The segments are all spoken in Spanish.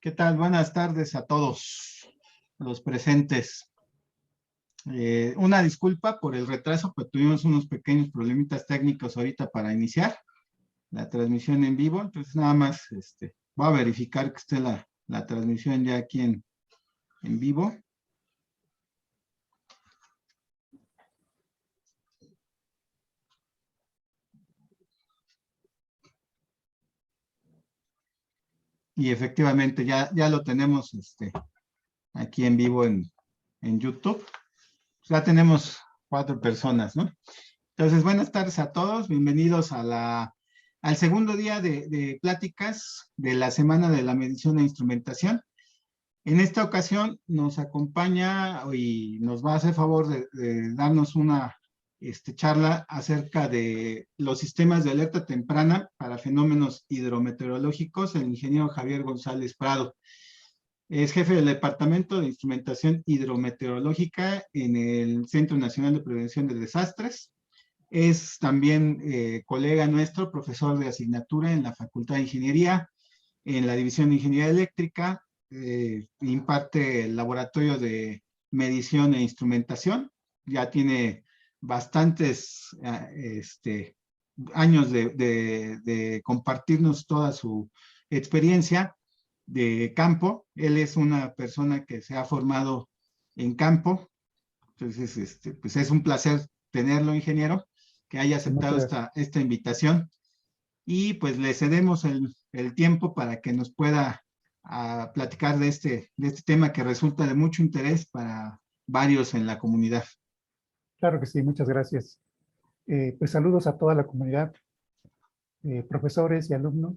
¿Qué tal? Buenas tardes a todos los presentes. Una disculpa por el retraso, pues tuvimos unos pequeños problemitas técnicos ahorita para iniciar la transmisión en vivo. Entonces nada más voy a verificar que esté la transmisión ya aquí en vivo. Y efectivamente ya lo tenemos aquí en vivo en YouTube. Ya tenemos 4 personas, ¿no? Entonces, buenas tardes a todos. Bienvenidos al segundo día de pláticas de la Semana de la Medición e Instrumentación. En esta ocasión nos acompaña y nos va a hacer favor de darnos una charla acerca de los sistemas de alerta temprana para fenómenos hidrometeorológicos, el ingeniero Javier González Prado. Es jefe del Departamento de Instrumentación Hidrometeorológica en el Centro Nacional de Prevención de Desastres. Es también colega nuestro, profesor de asignatura en la Facultad de Ingeniería, en la División de Ingeniería Eléctrica, imparte el laboratorio de medición e instrumentación, ya tiene bastantes años de compartirnos toda su experiencia de campo. Él es una persona que se ha formado en campo, entonces pues es un placer tenerlo, ingeniero, que haya aceptado esta invitación, y pues le cedemos el tiempo para que nos pueda platicar de este tema que resulta de mucho interés para varios en la comunidad. Claro que sí, muchas gracias. Pues saludos a toda la comunidad, profesores y alumnos.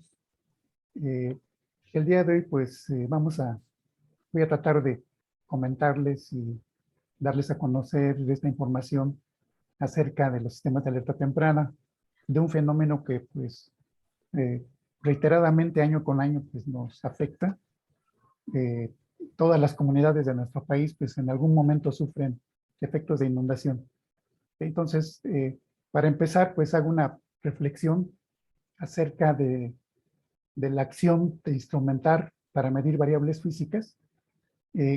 El día de hoy pues voy a tratar de comentarles y darles a conocer esta información acerca de los sistemas de alerta temprana, de un fenómeno que pues reiteradamente año con año pues nos afecta. Todas las comunidades de nuestro país pues en algún momento sufren efectos de inundación. Entonces, para empezar, pues hago una reflexión acerca de la acción de instrumentar para medir variables físicas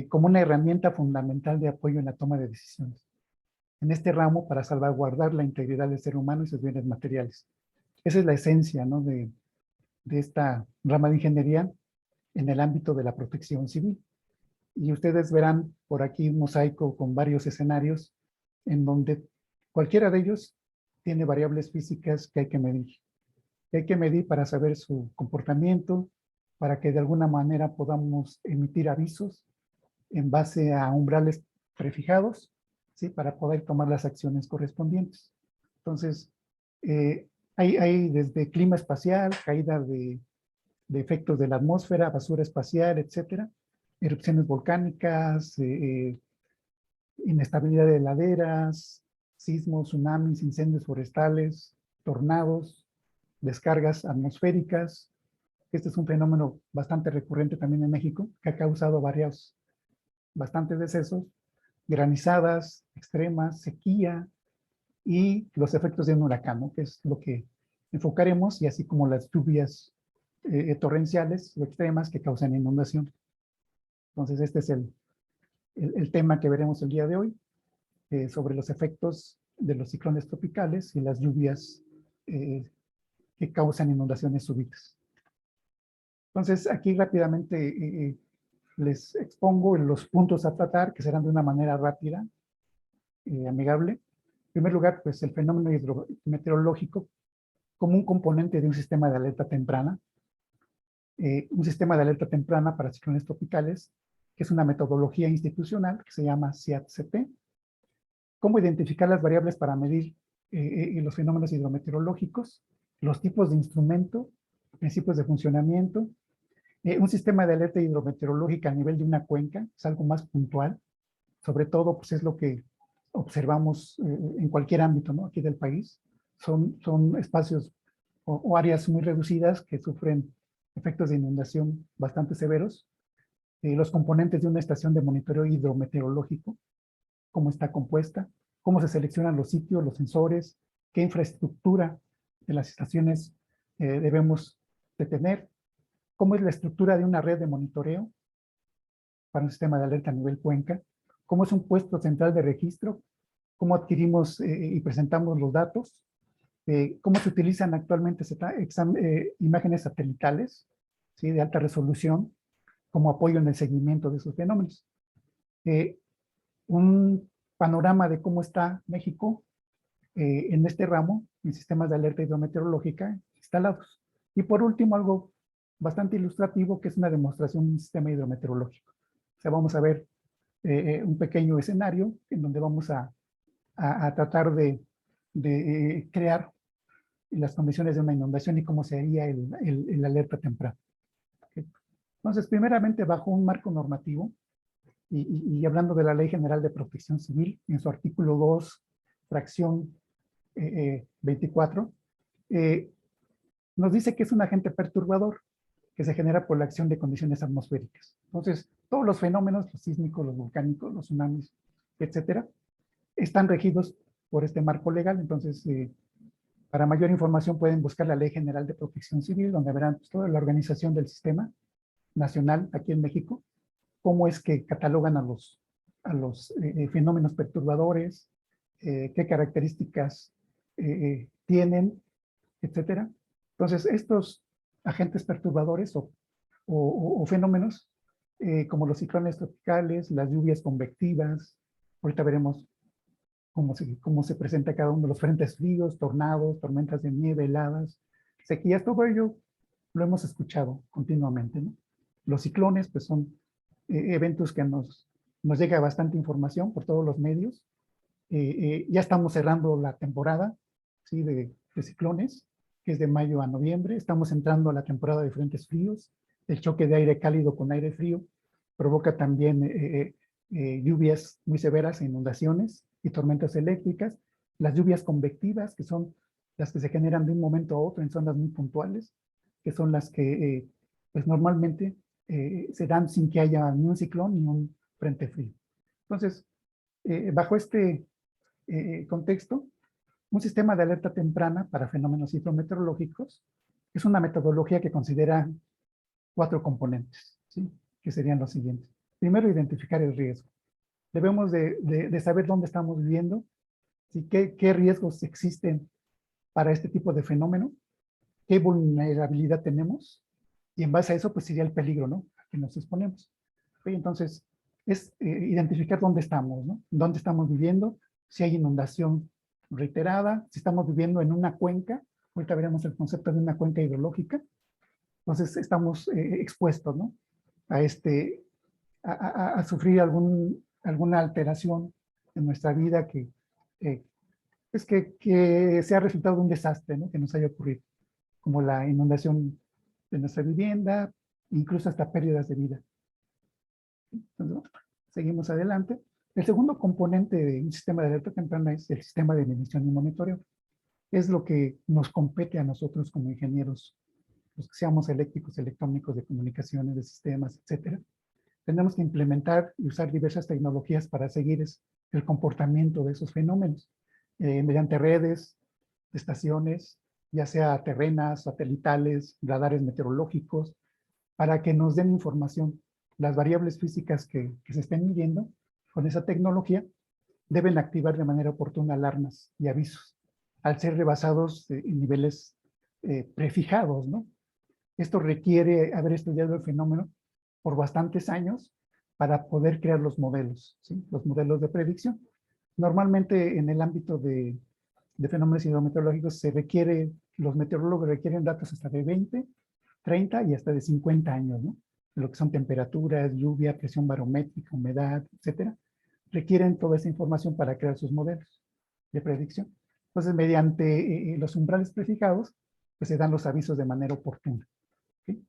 como una herramienta fundamental de apoyo en la toma de decisiones. En este ramo, para salvaguardar la integridad del ser humano y sus bienes materiales. Esa es la esencia, ¿no?, de esta rama de ingeniería en el ámbito de la protección civil. Y ustedes verán por aquí un mosaico con varios escenarios en donde cualquiera de ellos tiene variables físicas que hay que medir. Que hay que medir para saber su comportamiento, para que de alguna manera podamos emitir avisos en base a umbrales prefijados, ¿sí?, para poder tomar las acciones correspondientes. Entonces, hay desde clima espacial, caída de efectos de la atmósfera, basura espacial, etcétera, erupciones volcánicas, inestabilidad de laderas, sismos, tsunamis, incendios forestales, tornados, descargas atmosféricas. Este es un fenómeno bastante recurrente también en México, que ha causado bastantes decesos, granizadas extremas, sequía y los efectos de un huracán, ¿no?, que es lo que enfocaremos, y así como las lluvias torrenciales o extremas que causan inundación. Entonces, este es el tema que veremos el día de hoy, sobre los efectos de los ciclones tropicales y las lluvias que causan inundaciones súbitas. Entonces, aquí rápidamente les expongo los puntos a tratar, que serán de una manera rápida, amigable. En primer lugar, pues el fenómeno hidrometeorológico como un componente de un sistema de alerta temprana. Un sistema de alerta temprana para ciclones tropicales, que es una metodología institucional que se llama CIAT-CP. Cómo identificar las variables para medir los fenómenos hidrometeorológicos, los tipos de instrumento, principios de funcionamiento. Un sistema de alerta hidrometeorológica a nivel de una cuenca es algo más puntual, sobre todo pues es lo que observamos en cualquier ámbito, ¿no?, aquí del país. Son espacios o áreas muy reducidas que sufren efectos de inundación bastante severos. Los componentes de una estación de monitoreo hidrometeorológico, cómo está compuesta, cómo se seleccionan los sitios, los sensores, qué infraestructura de las estaciones debemos de tener, cómo es la estructura de una red de monitoreo para un sistema de alerta a nivel cuenca, cómo es un puesto central de registro, cómo adquirimos y presentamos los datos, cómo se utilizan actualmente imágenes satelitales, ¿sí?, de alta resolución como apoyo en el seguimiento de esos fenómenos. Un panorama de cómo está México en este ramo, en sistemas de alerta hidrometeorológica instalados. Y por último, algo bastante ilustrativo, que es una demostración de un sistema hidrometeorológico. O sea, vamos a ver un pequeño escenario en donde vamos a tratar de crear las condiciones de una inundación y cómo sería el alerta temprano. ¿Okay? Entonces, primeramente, bajo un marco normativo, y hablando de la Ley General de Protección Civil, en su artículo 2, fracción 24, nos dice que es un agente perturbador que se genera por la acción de condiciones atmosféricas. Entonces, todos los fenómenos, los sísmicos, los volcánicos, los tsunamis, etcétera, están regidos por este marco legal. Entonces, para mayor información pueden buscar la Ley General de Protección Civil, donde verán pues, toda la organización del sistema nacional aquí en México, cómo es que catalogan a los fenómenos perturbadores, qué características tienen, etcétera. Entonces, estos agentes perturbadores o fenómenos, como los ciclones tropicales, las lluvias convectivas, ahorita veremos cómo se presenta cada uno de los frentes fríos, tornados, tormentas de nieve, heladas, sequías, todo ello lo hemos escuchado continuamente, ¿no? Los ciclones, pues son eventos que nos llega bastante información por todos los medios. Ya estamos cerrando la temporada, ¿sí?, de ciclones, que es de mayo a noviembre. Estamos entrando a la temporada de frentes fríos. El choque de aire cálido con aire frío provoca también lluvias muy severas, inundaciones y tormentas eléctricas. Las lluvias convectivas, que son las que se generan de un momento a otro en zonas muy puntuales, que son las que pues normalmente se dan sin que haya ni un ciclón ni un frente frío. Entonces, bajo este contexto, un sistema de alerta temprana para fenómenos hidrometeorológicos es una metodología que considera 4 componentes, ¿sí?, que serían los siguientes. Primero, identificar el riesgo. Debemos de saber dónde estamos viviendo, ¿sí?, qué riesgos existen para este tipo de fenómeno, qué vulnerabilidad tenemos, y en base a eso, pues sería el peligro, ¿no?, a que nos exponemos. ¿Okay? Entonces, es identificar dónde estamos, ¿no?, dónde estamos viviendo, si hay inundación reiterada, si estamos viviendo en una cuenca. Ahorita veremos el concepto de una cuenca hidrológica. Entonces, estamos expuestos, ¿no?, a sufrir alguna alteración en nuestra vida que sea resultado de un desastre, ¿no?, que nos haya ocurrido, como la inundación de nuestra vivienda, incluso hasta pérdidas de vida. Entonces, seguimos adelante. El segundo componente de un sistema de alerta temprana es el sistema de medición y monitoreo. Es lo que nos compete a nosotros como ingenieros, los que seamos eléctricos, electrónicos, de comunicaciones, de sistemas, etcétera. Tenemos que implementar y usar diversas tecnologías para seguir el comportamiento de esos fenómenos, mediante redes, estaciones, ya sea terrenas, satelitales, radares meteorológicos, para que nos den información. Las variables físicas que se estén midiendo con esa tecnología deben activar de manera oportuna alarmas y avisos, al ser rebasados en niveles prefijados, ¿no? Esto requiere haber estudiado el fenómeno por bastantes años para poder crear los modelos, ¿sí?, los modelos de predicción. Normalmente en el ámbito de fenómenos hidrometeorológicos los meteorólogos requieren datos hasta de 20, 30 y hasta de 50 años, ¿no? Lo que son temperaturas, lluvia, presión barométrica, humedad, etcétera. Requieren toda esa información para crear sus modelos de predicción. Entonces, mediante los umbrales prefijados, pues se dan los avisos de manera oportuna. ¿Sí?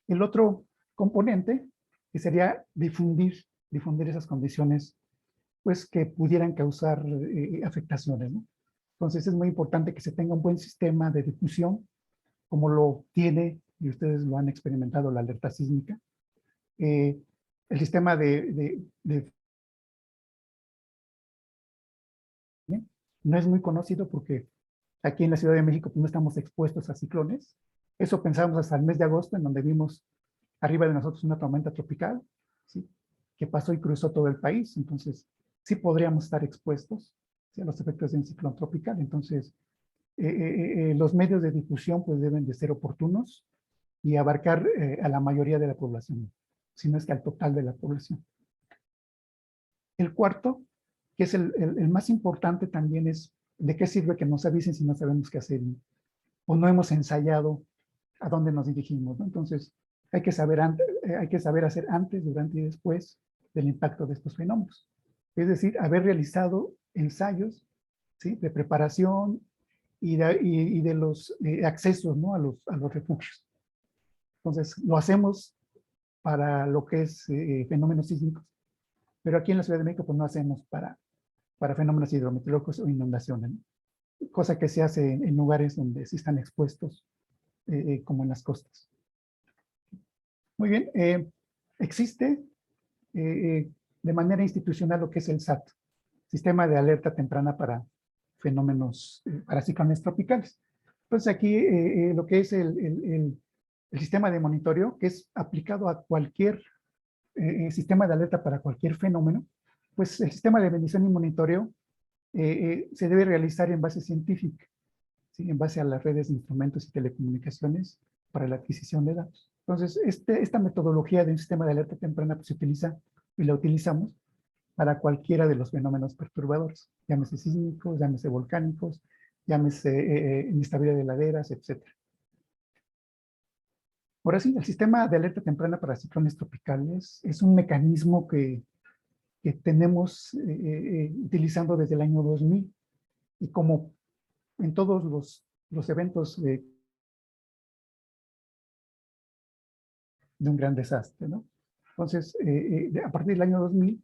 El otro componente, que sería difundir esas condiciones, pues que pudieran causar afectaciones, ¿no? Entonces, es muy importante que se tenga un buen sistema de difusión, como lo tiene, y ustedes lo han experimentado, la alerta sísmica. El sistema no es muy conocido porque aquí en la Ciudad de México pues, no estamos expuestos a ciclones, Eso pensamos hasta el mes de agosto, en donde vimos arriba de nosotros una tormenta tropical, ¿sí? Que pasó y cruzó todo el país. Entonces, sí podríamos estar expuestos, ¿sí?, a los efectos de un ciclón tropical. Entonces, los medios de difusión pues deben de ser oportunos y abarcar a la mayoría de la población, si no es que al total de la población. El cuarto, que es el más importante también, es de qué sirve que nos avisen si no sabemos qué hacer o no hemos ensayado a dónde nos dirigimos, ¿no? Entonces, hay que saber hacer antes, durante y después del impacto de estos fenómenos. Es decir, haber realizado ensayos, ¿sí?, de preparación y de los accesos, ¿no?, a los refugios. Entonces, lo hacemos para lo que es fenómenos sísmicos, pero aquí en la Ciudad de México pues no hacemos para fenómenos hidrometeorológicos o inundaciones, ¿no?, cosa que se hace en lugares donde sí están expuestos, como en las costas. Muy bien, existe de manera institucional lo que es el SAT, Sistema de Alerta Temprana para Fenómenos, para ciclones tropicales. Entonces aquí lo que es el sistema de monitoreo, que es aplicado a cualquier sistema de alerta para cualquier fenómeno, pues el sistema de medición y monitoreo se debe realizar en base científica, ¿sí?, en base a las redes de instrumentos y telecomunicaciones para la adquisición de datos. Entonces, esta metodología de un sistema de alerta temprana pues, se utiliza y la utilizamos para cualquiera de los fenómenos perturbadores, llámese sísmicos, llámese volcánicos, llámese inestabilidad de laderas, etc. Ahora sí, el sistema de alerta temprana para ciclones tropicales es un mecanismo que tenemos utilizando desde el año 2000, y como en todos los eventos de un gran desastre, ¿no? Entonces, a partir del año 2000,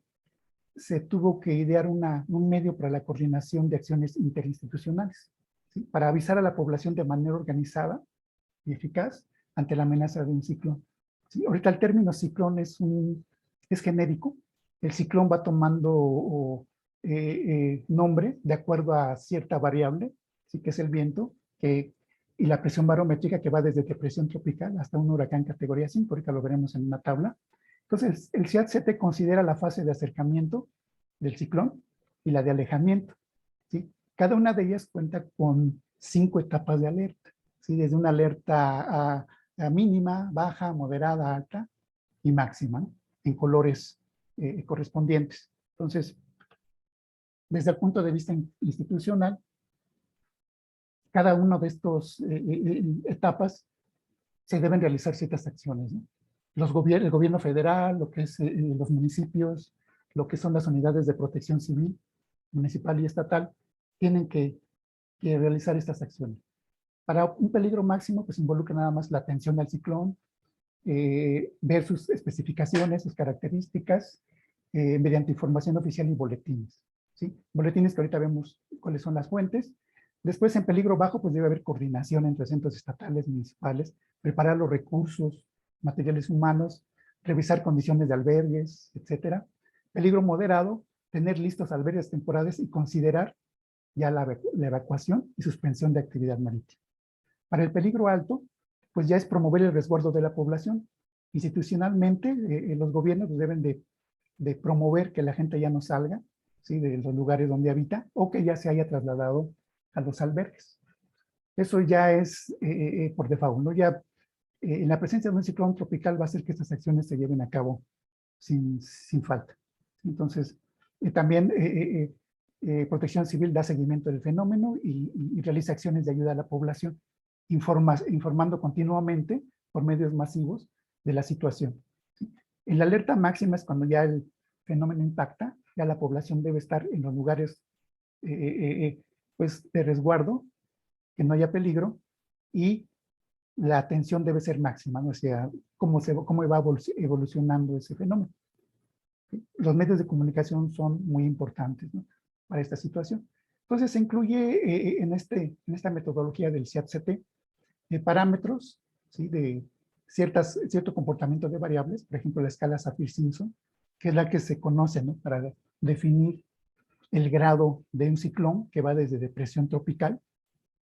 se tuvo que idear un medio para la coordinación de acciones interinstitucionales, ¿sí?, para avisar a la población de manera organizada y eficaz ante la amenaza de un ciclón. ¿Sí? Ahorita el término ciclón es genérico. El ciclón va tomando nombre de acuerdo a cierta variable, ¿sí?, que es el viento, y la presión barométrica, que va desde depresión tropical hasta un huracán categoría 5. Ahorita lo veremos en una tabla. Entonces, el CIAT-CT considera la fase de acercamiento del ciclón y la de alejamiento, ¿sí? Cada una de ellas cuenta con 5 etapas de alerta, ¿sí?, desde una alerta a mínima, baja, moderada, alta y máxima, ¿no?, en colores correspondientes. Entonces, desde el punto de vista institucional, cada una de estas etapas se deben realizar ciertas acciones, ¿no? El gobierno federal, lo que es los municipios, lo que son las unidades de protección civil, municipal y estatal, tienen que realizar estas acciones. Para un peligro máximo, pues involucra nada más la atención al ciclón, ver sus especificaciones, sus características, mediante información oficial y boletines, ¿sí? Boletines que ahorita vemos cuáles son las fuentes. Después, en peligro bajo, pues debe haber coordinación entre centros estatales, municipales, preparar los recursos, materiales humanos, revisar condiciones de albergues, etcétera. Peligro moderado, tener listos albergues temporales y considerar ya la evacuación y suspensión de actividad marítima. Para el peligro alto, pues ya es promover el resguardo de la población. Institucionalmente, los gobiernos deben de promover que la gente ya no salga, ¿sí?, de los lugares donde habita, o que ya se haya trasladado a los albergues. Eso ya es por default, ¿no? Ya en la presencia de un ciclón tropical va a hacer que estas acciones se lleven a cabo sin falta. Entonces, también Protección Civil da seguimiento del fenómeno y realiza acciones de ayuda a la población, informando continuamente por medios masivos de la situación. En la alerta máxima es cuando ya el fenómeno impacta, ya la población debe estar en los lugares pues de resguardo, que no haya peligro, y la atención debe ser máxima, ¿no? O sea, cómo va evolucionando ese fenómeno. Los medios de comunicación son muy importantes, ¿no?, para esta situación. Entonces, se incluye en esta metodología del CIAT-CT parámetros, ¿sí?, de cierto comportamiento de variables, por ejemplo, la escala Saffir-Simpson, que es la que se conoce, ¿no?, para definir el grado de un ciclón que va desde depresión tropical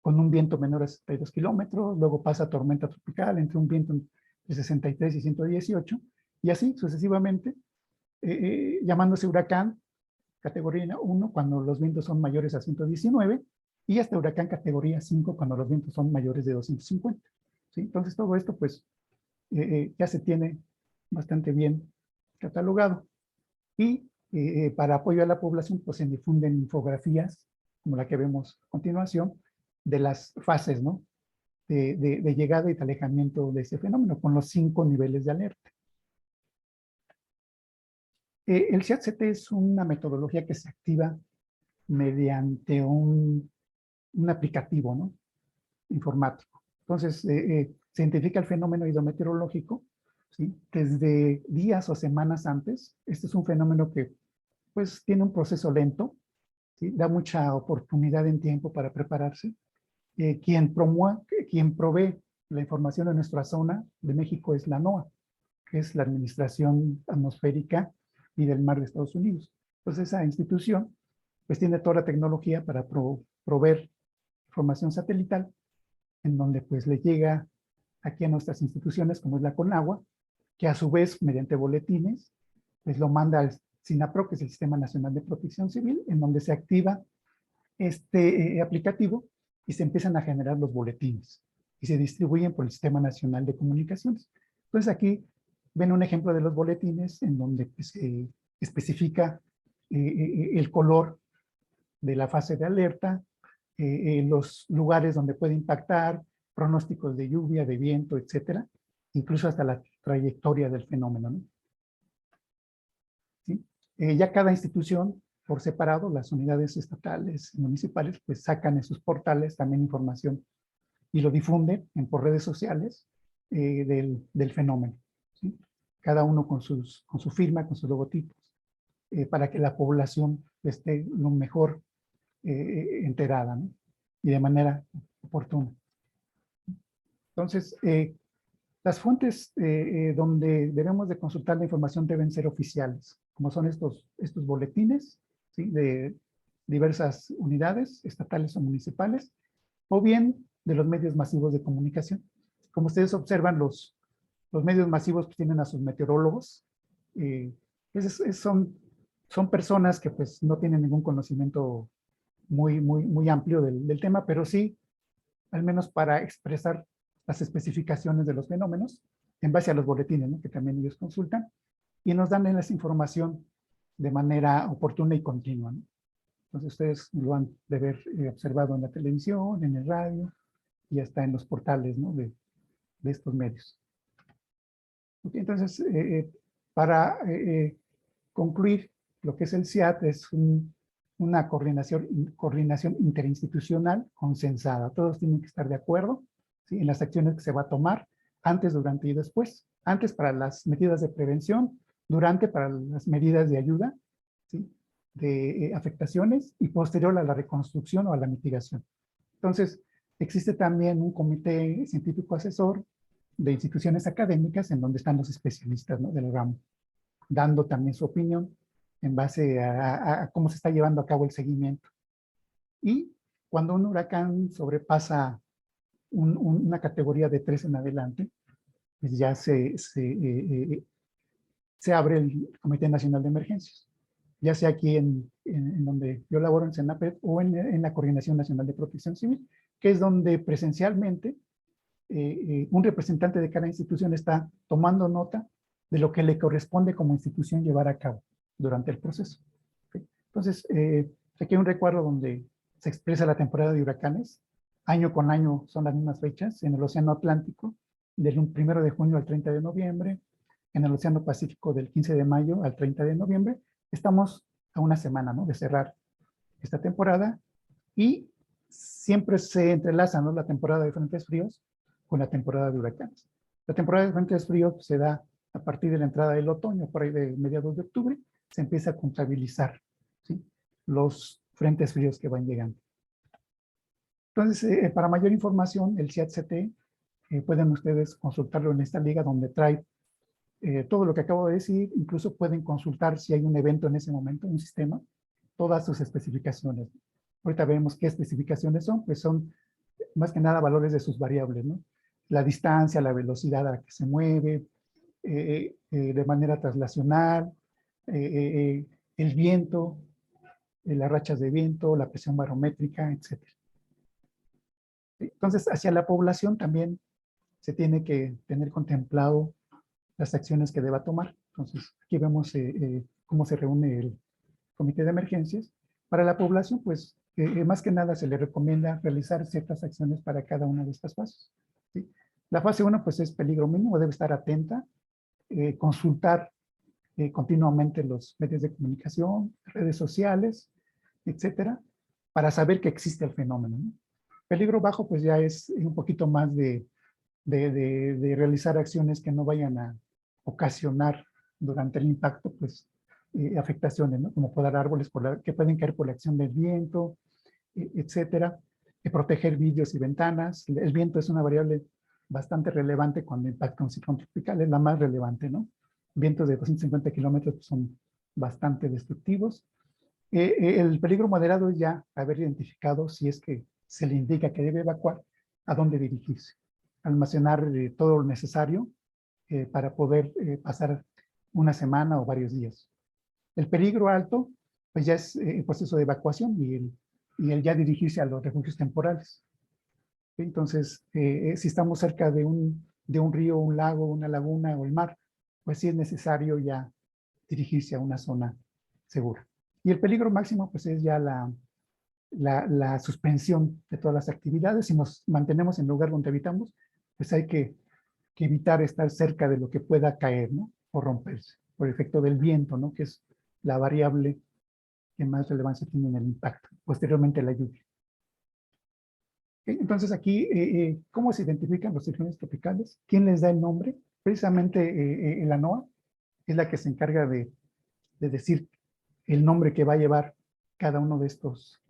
con un viento menor a 62 kilómetros, luego pasa a tormenta tropical, entre un viento de 63 y 118, y así sucesivamente, llamándose huracán categoría 1 cuando los vientos son mayores a 119, y hasta huracán categoría 5 cuando los vientos son mayores de 250. ¿Sí? Entonces todo esto pues ya se tiene bastante bien catalogado. Y para apoyo a la población pues se difunden infografías, como la que vemos a continuación, de las fases, ¿no? de llegada y de alejamiento de ese fenómeno, con los 5 niveles de alerta. El CIAT-CT es una metodología que se activa mediante un aplicativo, ¿no? informático. Entonces, se identifica el fenómeno hidrometeorológico, ¿sí? desde días o semanas antes. Este es un fenómeno que pues, tiene un proceso lento, ¿sí? da mucha oportunidad en tiempo para prepararse. Quien provee la información en nuestra zona de México es la NOAA, que es la Administración Atmosférica y del Mar de Estados Unidos. Entonces, esa institución pues tiene toda la tecnología para proveer información satelital, en donde pues le llega aquí a nuestras instituciones, como es la CONAGUA, que a su vez, mediante boletines, pues lo manda al SINAPRO, que es el Sistema Nacional de Protección Civil, en donde se activa este aplicativo y se empiezan a generar los boletines y se distribuyen por el Sistema Nacional de Comunicaciones. Entonces aquí ven un ejemplo de los boletines en donde pues, especifica el color de la fase de alerta, los lugares donde puede impactar, pronósticos de lluvia, de viento, etcétera, incluso hasta la trayectoria del fenómeno, ¿no? ¿Sí? Ya cada institución, por separado, las unidades estatales y municipales, pues sacan en sus portales también información y lo difunden por redes sociales del fenómeno, ¿sí? Cada uno con su firma, con sus logotipos, para que la población esté lo mejor enterada, ¿no? Y de manera oportuna. Entonces, las fuentes donde debemos de consultar la información deben ser oficiales, como son estos boletines, ¿sí? de diversas unidades estatales o municipales, o bien de los medios masivos de comunicación. Como ustedes observan, los medios masivos pues, tienen a sus meteorólogos, pues son personas que pues no tienen ningún conocimiento muy amplio del tema, pero sí, al menos para expresar las especificaciones de los fenómenos en base a los boletines, ¿no? que también ellos consultan, y nos dan esa información de manera oportuna y continua, ¿no? Entonces ustedes lo han de haber observado en la televisión, en el radio y hasta en los portales, ¿no? de estos medios. Okay, entonces, para concluir, lo que es el CIAT es una coordinación interinstitucional consensada. Todos tienen que estar de acuerdo, ¿sí? en las acciones que se va a tomar antes, durante y después. Antes para las medidas de prevención, durante para las medidas de ayuda, ¿sí? de afectaciones y posterior a la reconstrucción o a la mitigación. Entonces, existe también un comité científico asesor de instituciones académicas en donde están los especialistas, ¿no? del ramo, dando también su opinión en base a cómo se está llevando a cabo el seguimiento. Y cuando un huracán sobrepasa una categoría de 3 en adelante, pues ya se abre el Comité Nacional de Emergencias, ya sea aquí en donde yo laboro en CENAPRED o en la Coordinación Nacional de Protección Civil, que es donde presencialmente un representante de cada institución está tomando nota de lo que le corresponde como institución llevar a cabo durante el proceso. ¿Okay? Entonces, aquí hay un recuadro donde se expresa la temporada de huracanes. Año con año son las mismas fechas. En el Océano Atlántico, del 1 de junio al 30 de noviembre. En el Océano Pacífico, del 15 de mayo al 30 de noviembre. Estamos a una semana, ¿no? de cerrar esta temporada. Y siempre se entrelaza, ¿no? la temporada de frentes fríos con la temporada de huracanes. La temporada de frentes fríos se da a partir de la entrada del otoño, por ahí de mediados de octubre, se empieza a contabilizar, ¿sí? los frentes fríos que van llegando. Entonces, para mayor información, el CIAT-CT, pueden ustedes consultarlo en esta liga donde trae todo lo que acabo de decir, incluso pueden consultar si hay un evento en ese momento, un sistema, todas sus especificaciones. Ahorita vemos qué especificaciones son, pues son más que nada valores de sus variables, ¿no? La distancia, la velocidad a la que se mueve, de manera traslacional, el viento, las rachas de viento, la presión barométrica, etc. Entonces, hacia la población también se tiene que tener contemplado las acciones que deba tomar. Entonces, aquí vemos cómo se reúne el comité de emergencias. Para la población, pues, más que nada se le recomienda realizar ciertas acciones para cada una de estas fases, ¿sí? La fase 1, pues, es peligro mínimo, debe estar atenta, consultar continuamente los medios de comunicación, redes sociales, etcétera, para saber que existe el fenómeno, ¿no? Peligro bajo, pues ya es un poquito más de realizar acciones que no vayan a ocasionar durante el impacto, pues, afectaciones, ¿no? Como podar árboles que pueden caer por la acción del viento, etcétera. Proteger vidrios y ventanas. El viento es una variable bastante relevante cuando impacta un ciclón tropical, es la más relevante, ¿no? Vientos de 250 kilómetros pues, son bastante destructivos. El peligro moderado es ya haber identificado, si es que se le indica que debe evacuar, a dónde dirigirse. Almacenar todo lo necesario para poder pasar una semana o varios días. El peligro alto, pues ya es el proceso de evacuación y el ya dirigirse a los refugios temporales. Entonces, si estamos cerca de un río, un lago, una laguna o el mar, pues sí es necesario ya dirigirse a una zona segura. Y el peligro máximo, pues es ya la suspensión de todas las actividades. Si nos mantenemos en el lugar donde habitamos, pues hay que evitar estar cerca de lo que pueda caer, ¿no? O romperse, por efecto del viento, ¿no? Que es la variable que más relevancia tiene en el impacto. Posteriormente la lluvia. Entonces aquí, ¿cómo se identifican los ciclones tropicales? ¿Quién les da el nombre? Precisamente la NOAA es la que se encarga de decir el nombre que va a llevar cada uno de estos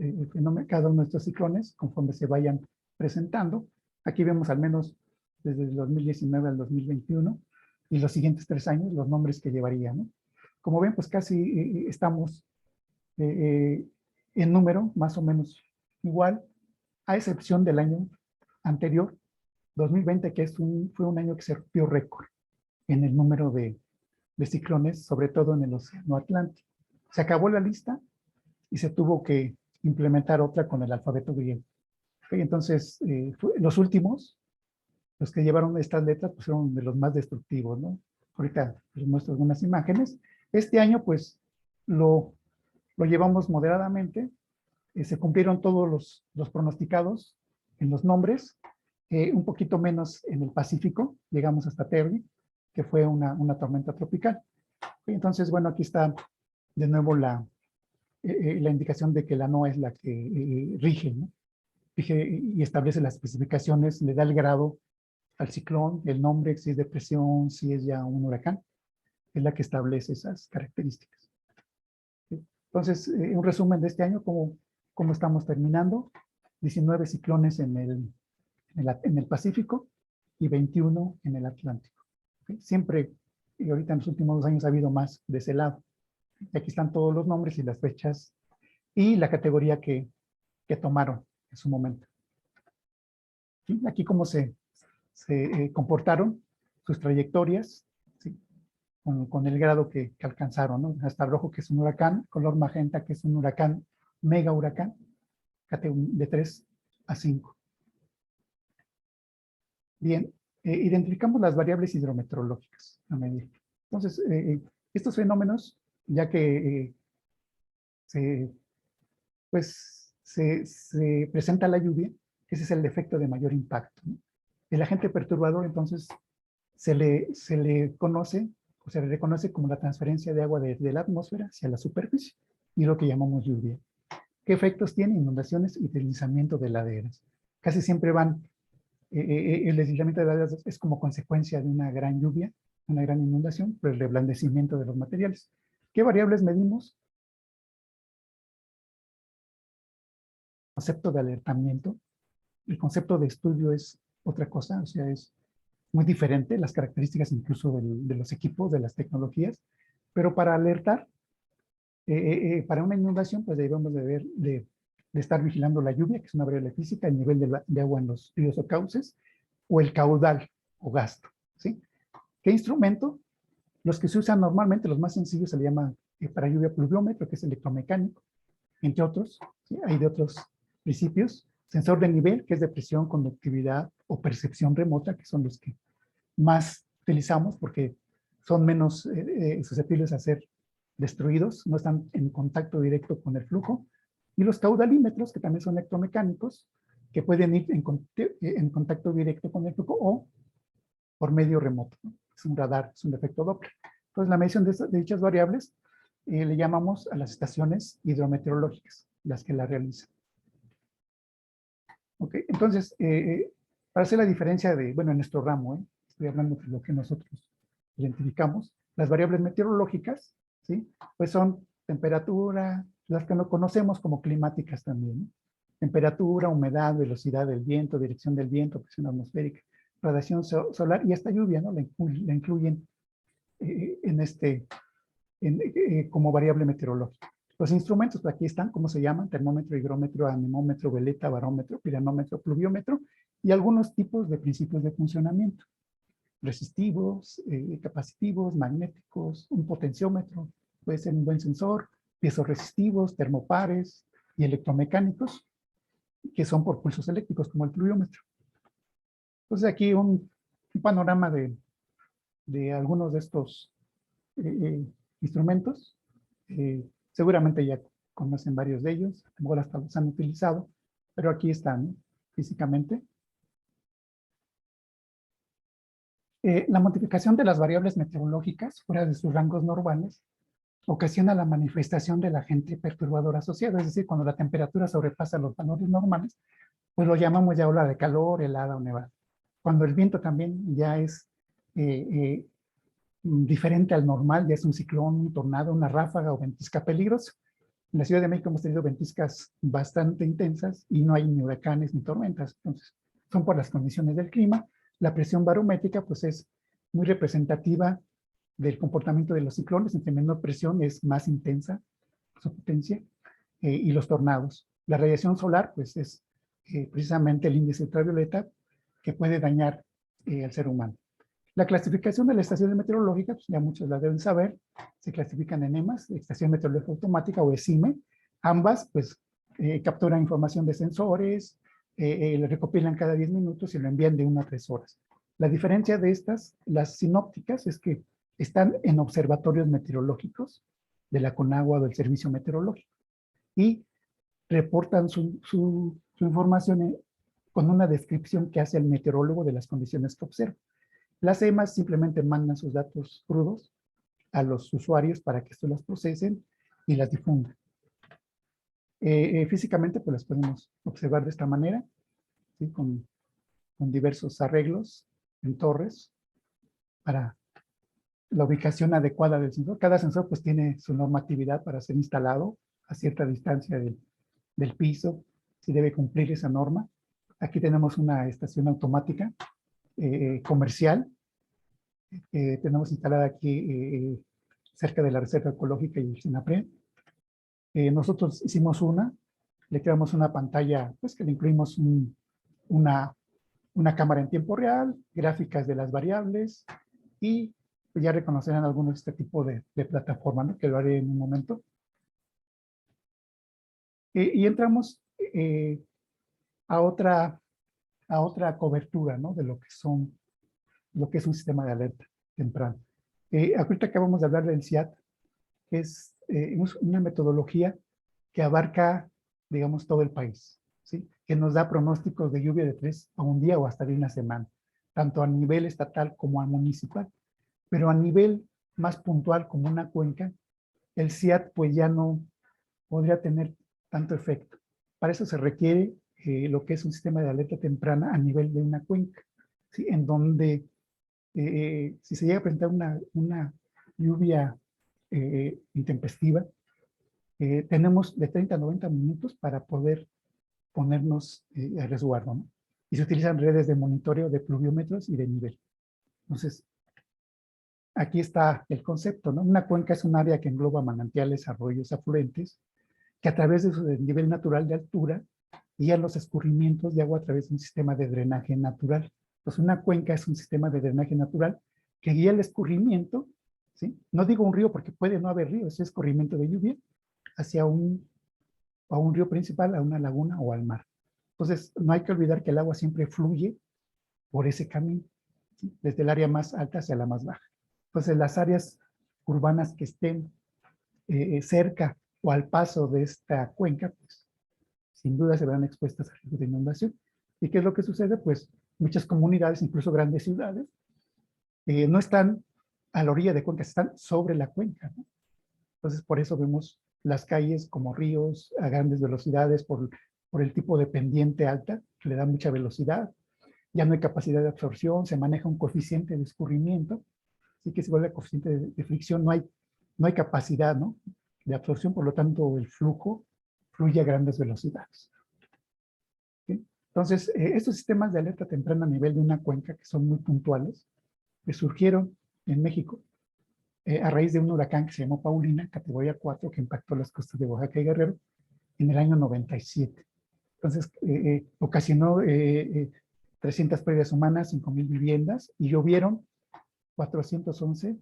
cada uno de estos ciclones conforme se vayan presentando. Aquí vemos al menos desde el 2019 al 2021 y los siguientes 3 años los nombres que llevaría, ¿no? Como ven, pues casi estamos en número más o menos igual, a excepción del año anterior, 2020, que fue un año que se rompió récord en el número de ciclones, sobre todo en el Océano Atlántico. Se acabó la lista y se tuvo que implementar otra con el alfabeto griego. Entonces, los últimos, los que llevaron estas letras, pues fueron de los más destructivos, ¿no? Ahorita les muestro algunas imágenes. Este año, pues, lo llevamos moderadamente. Se cumplieron todos los pronosticados en los nombres, un poquito menos en el Pacífico, llegamos hasta Terry, que fue una tormenta tropical. Entonces, bueno, aquí está de nuevo la indicación de que la NOAA es la que rige, ¿no? Rige y establece las especificaciones, le da el grado al ciclón, el nombre, si es depresión, si es ya un huracán, es la que establece esas características. Entonces, un resumen de este año, cómo estamos terminando. 19 ciclones en el Pacífico y 21 en el Atlántico. Siempre, y ahorita en los últimos 2 años ha habido más de ese lado. Aquí están todos los nombres y las fechas y la categoría que tomaron en su momento. ¿Sí? Aquí cómo se comportaron, sus trayectorias, ¿sí? con el grado que alcanzaron, ¿no? Hasta rojo, que es un huracán, color magenta, que es un huracán, mega huracán, de 3 a 5. Bien, identificamos las variables hidrometeorológicas a medir. Entonces, estos fenómenos, ya que se presenta la lluvia, ese es el efecto de mayor impacto, ¿no? El agente perturbador, entonces, se le conoce, o se le reconoce como la transferencia de agua desde la atmósfera hacia la superficie, y lo que llamamos lluvia. ¿Qué efectos tiene? Inundaciones y deslizamiento de laderas. Casi siempre van, el deslizamiento de laderas es como consecuencia de una gran lluvia, una gran inundación, por el reblandecimiento de los materiales. ¿Qué variables medimos? El concepto de alertamiento. El concepto de estudio es otra cosa, o sea, es muy diferente, las características incluso de los equipos, de las tecnologías, pero para alertar, para una inundación, pues debemos de de estar vigilando la lluvia, que es una variable física, el nivel de agua en los ríos o cauces, o el caudal o gasto, ¿sí? ¿Qué instrumento? Los que se usan normalmente, los más sencillos, se le llama para lluvia pluviómetro, que es electromecánico, entre otros, ¿sí? Hay de otros principios. Sensor de nivel, que es de presión, conductividad o percepción remota, que son los que más utilizamos porque son menos susceptibles a ser destruidos, no están en contacto directo con el flujo. Y los caudalímetros, que también son electromecánicos, que pueden ir en contacto directo con el flujo o por medio remoto, ¿no? Es un radar, es un efecto Doppler. Entonces, la medición de dichas variables le llamamos a las estaciones hidrometeorológicas, las que la realizan. Ok, entonces, para hacer la diferencia de, bueno, en nuestro ramo, estoy hablando de lo que nosotros identificamos, las variables meteorológicas, ¿sí? Pues son temperatura, las que no conocemos como climáticas también, ¿no? Temperatura, humedad, velocidad del viento, dirección del viento, presión atmosférica, radiación solar y esta lluvia, ¿no? La incluyen como variable meteorológica. Los instrumentos, pues aquí están, ¿cómo se llaman? Termómetro, higrómetro, anemómetro, veleta, barómetro, piranómetro, pluviómetro y algunos tipos de principios de funcionamiento. Resistivos, capacitivos, magnéticos, un potenciómetro, puede ser un buen sensor, piezoresistivos, termopares y electromecánicos, que son por pulsos eléctricos, como el pluviómetro. Entonces aquí un panorama de algunos de estos instrumentos. Seguramente ya conocen varios de ellos, a lo mejor hasta los han utilizado, pero aquí están, ¿no? Físicamente. La modificación de las variables meteorológicas fuera de sus rangos normales ocasiona la manifestación del agente perturbador asociado, es decir, cuando la temperatura sobrepasa los valores normales, pues lo llamamos ya ola de calor, helada o nevada. Cuando el viento también ya es diferente al normal, ya es un ciclón, un tornado, una ráfaga o ventisca peligrosa. En la Ciudad de México hemos tenido ventiscas bastante intensas y no hay ni huracanes ni tormentas, entonces son por las condiciones del clima. La presión barométrica pues es muy representativa del comportamiento de los ciclones, entre menor presión es más intensa su potencia, y los tornados. La radiación solar pues es precisamente el índice ultravioleta que puede dañar al ser humano. La clasificación de las estaciones meteorológicas, pues ya muchos la deben saber, se clasifican en EMAS, Estación Meteorológica Automática o ESIME. Ambas, pues, capturan información de sensores, le recopilan cada 10 minutos y lo envían de 1 a 3 horas. La diferencia de estas, las sinópticas, es que están en observatorios meteorológicos de la CONAGUA o del Servicio Meteorológico y reportan su información con una descripción que hace el meteorólogo de las condiciones que observa. Las EMAS simplemente mandan sus datos crudos a los usuarios para que estos las procesen y las difundan. Físicamente, pues las podemos observar de esta manera, ¿sí? con diversos arreglos en torres para la ubicación adecuada del sensor. Cada sensor pues tiene su normatividad para ser instalado a cierta distancia del piso, si debe cumplir esa norma. Aquí tenemos una estación automática comercial. Tenemos instalada aquí cerca de la Reserva Ecológica y el SINAPRED. Nosotros hicimos le creamos una pantalla, pues que le incluimos una cámara en tiempo real, gráficas de las variables y pues ya reconocerán algunos de este tipo de plataforma, ¿no? Que lo haré en un momento. Y entramos a otra cobertura, ¿no? De lo que es un sistema de alerta temprano. Ahorita acabamos de hablar del CIAT, que es una metodología que abarca, digamos, todo el país, ¿sí? Que nos da pronósticos de lluvia de 3 a 1 día o hasta de 1 semana, tanto a nivel estatal como a municipal. Pero a nivel más puntual como una cuenca, el CIAT pues ya no podría tener tanto efecto. Para eso se requiere lo que es un sistema de alerta temprana a nivel de una cuenca, ¿sí? En donde si se llega a presentar una lluvia intempestiva, tenemos de 30 a 90 minutos para poder ponernos a resguardo, ¿no? Y se utilizan redes de monitoreo de pluviómetros y de nivel. Entonces, aquí está el concepto, ¿no? Una cuenca es un área que engloba manantiales, arroyos, afluentes, que a través de su nivel natural de altura guían los escurrimientos de agua a través de un sistema de drenaje natural. Entonces, una cuenca es un sistema de drenaje natural que guía el escurrimiento, ¿sí? No digo un río porque puede no haber río, es escurrimiento de lluvia hacia a un río principal, a una laguna o al mar. Entonces, no hay que olvidar que el agua siempre fluye por ese camino, ¿sí? Desde el área más alta hacia la más baja. Entonces, las áreas urbanas que estén cerca o al paso de esta cuenca, pues, sin duda se verán expuestas a riesgo de inundación. ¿Y qué es lo que sucede? Pues muchas comunidades, incluso grandes ciudades, no están a la orilla de cuencas, están sobre la cuenca, ¿no? Entonces, por eso vemos las calles como ríos a grandes velocidades, por el tipo de pendiente alta, que le da mucha velocidad. Ya no hay capacidad de absorción, se maneja un coeficiente de escurrimiento, así que se vuelve coeficiente de fricción, no hay capacidad, ¿no?, de absorción, por lo tanto el flujo fluye a grandes velocidades. ¿Sí? Entonces, estos sistemas de alerta temprana a nivel de una cuenca, que son muy puntuales, que surgieron en México a raíz de un huracán que se llamó Paulina, categoría 4, que impactó las costas de Oaxaca y Guerrero en el año 97. Entonces, ocasionó 300 pérdidas humanas, 5,000 viviendas, y llovieron 411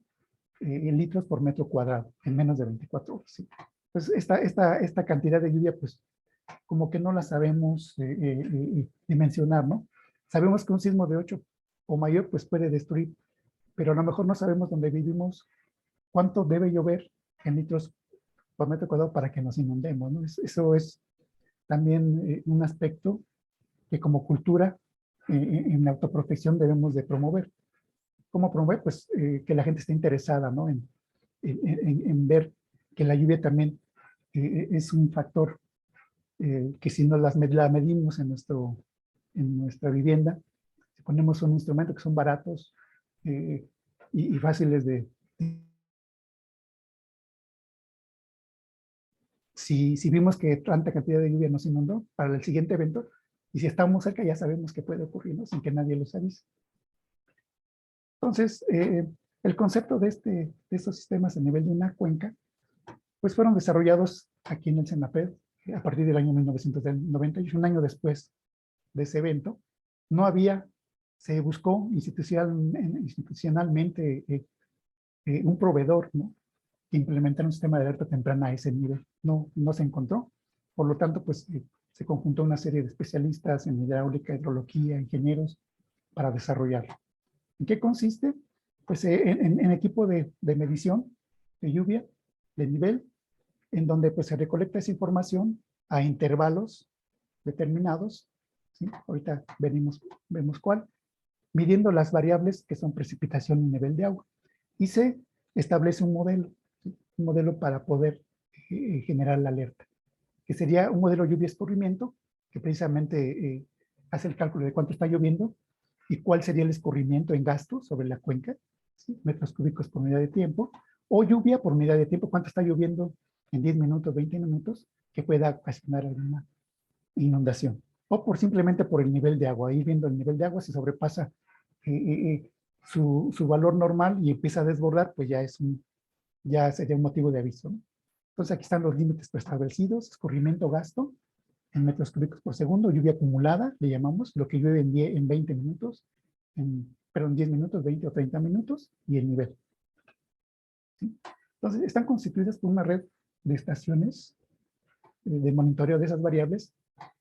litros por metro cuadrado en menos de 24 horas. ¿Sí? Pues esta cantidad de lluvia, pues, como que no la sabemos dimensionar, ¿no? Sabemos que un sismo de 8 o mayor, pues, puede destruir, pero a lo mejor no sabemos dónde vivimos cuánto debe llover en litros por metro cuadrado para que nos inundemos, ¿no? Eso es también un aspecto que como cultura en la autoprotección debemos de promover. ¿Cómo promover? Pues que la gente esté interesada, ¿no?, en ver que la lluvia también es un factor que si no la medimos en nuestra vivienda, si ponemos un instrumento que son baratos y fáciles de... Si vimos que tanta cantidad de lluvia nos inundó para el siguiente evento, y si estamos cerca ya sabemos que puede ocurrir, ¿no?, sin que nadie los avise. Entonces, el concepto de estos sistemas a nivel de una cuenca, pues fueron desarrollados aquí en el CENAPED a partir del año 1998, un año después de ese evento. No había, se buscó institucionalmente un proveedor, ¿no?, que implementara un sistema de alerta temprana a ese nivel. No se encontró. Por lo tanto, pues se conjuntó una serie de especialistas en hidráulica, hidrología, ingenieros, para desarrollarlo. ¿En qué consiste? Pues en equipo de medición de lluvia, de nivel, en donde pues se recolecta esa información a intervalos determinados, ¿sí? Ahorita vemos cuál, midiendo las variables que son precipitación y nivel de agua. Y se establece un modelo, ¿sí?, un modelo para poder generar la alerta, que sería un modelo lluvia-escurrimiento, que precisamente hace el cálculo de cuánto está lloviendo y cuál sería el escurrimiento en gasto sobre la cuenca, ¿sí?, metros cúbicos por unidad de tiempo, o lluvia por unidad de tiempo, cuánto está lloviendo en 10 minutos, 20 minutos, que pueda ocasionar alguna inundación, o simplemente por el nivel de agua. Ahí viendo el nivel de agua, si sobrepasa su valor normal y empieza a desbordar, pues ya sería un motivo de aviso, ¿no? Entonces aquí están los límites preestablecidos: escurrimiento, gasto en metros cúbicos por segundo, lluvia acumulada, le llamamos, lo que llueve en 20 minutos, perdón, 10 minutos, 20 o 30 minutos, y el nivel. ¿Sí? Entonces están constituidas por una red de estaciones de monitoreo de esas variables,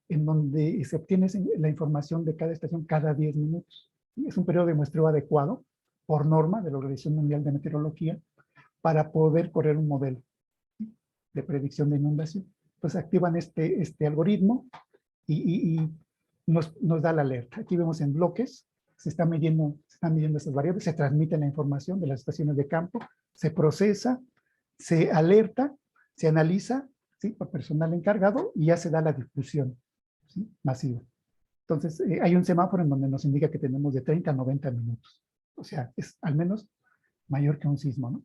en donde se obtiene la información de cada estación cada 10 minutos. ¿Sí? Es un periodo de muestreo adecuado, por norma de la Organización Mundial de Meteorología, para poder correr un modelo de predicción de inundación. Entonces activan este algoritmo y nos da la alerta. Aquí vemos en bloques, se están midiendo esas variables, se transmite la información de las estaciones de campo, se procesa, se alerta, se analiza, ¿sí?, por personal encargado, y ya se da la difusión, ¿sí?, masiva. Entonces, hay un semáforo en donde nos indica que tenemos de 30 a 90 minutos. O sea, es al menos mayor que un sismo, ¿no?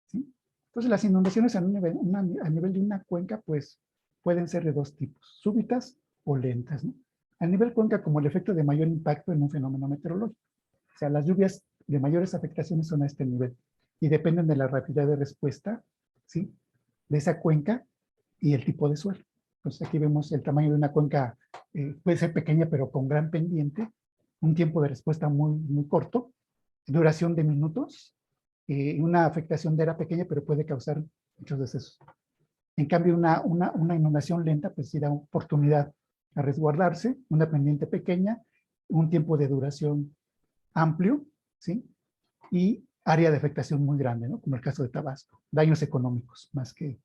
¿Sí? Entonces, las inundaciones a nivel de una cuenca, pues, pueden ser de dos tipos: súbitas o lentas, ¿no? A nivel cuenca, como el efecto de mayor impacto en un fenómeno meteorológico. O sea, las lluvias de mayores afectaciones son a este nivel y dependen de la rapidez de respuesta, ¿sí?, de esa cuenca y el tipo de suelo. Entonces aquí vemos el tamaño de una cuenca, puede ser pequeña pero con gran pendiente, un tiempo de respuesta muy corto, duración de minutos, una afectación de era pequeña pero puede causar muchos decesos. En cambio, una inundación lenta pues sí da oportunidad a resguardarse, una pendiente pequeña, un tiempo de duración amplio, ¿sí? Y área de afectación muy grande, ¿no? Como el caso de Tabasco. Daños económicos más que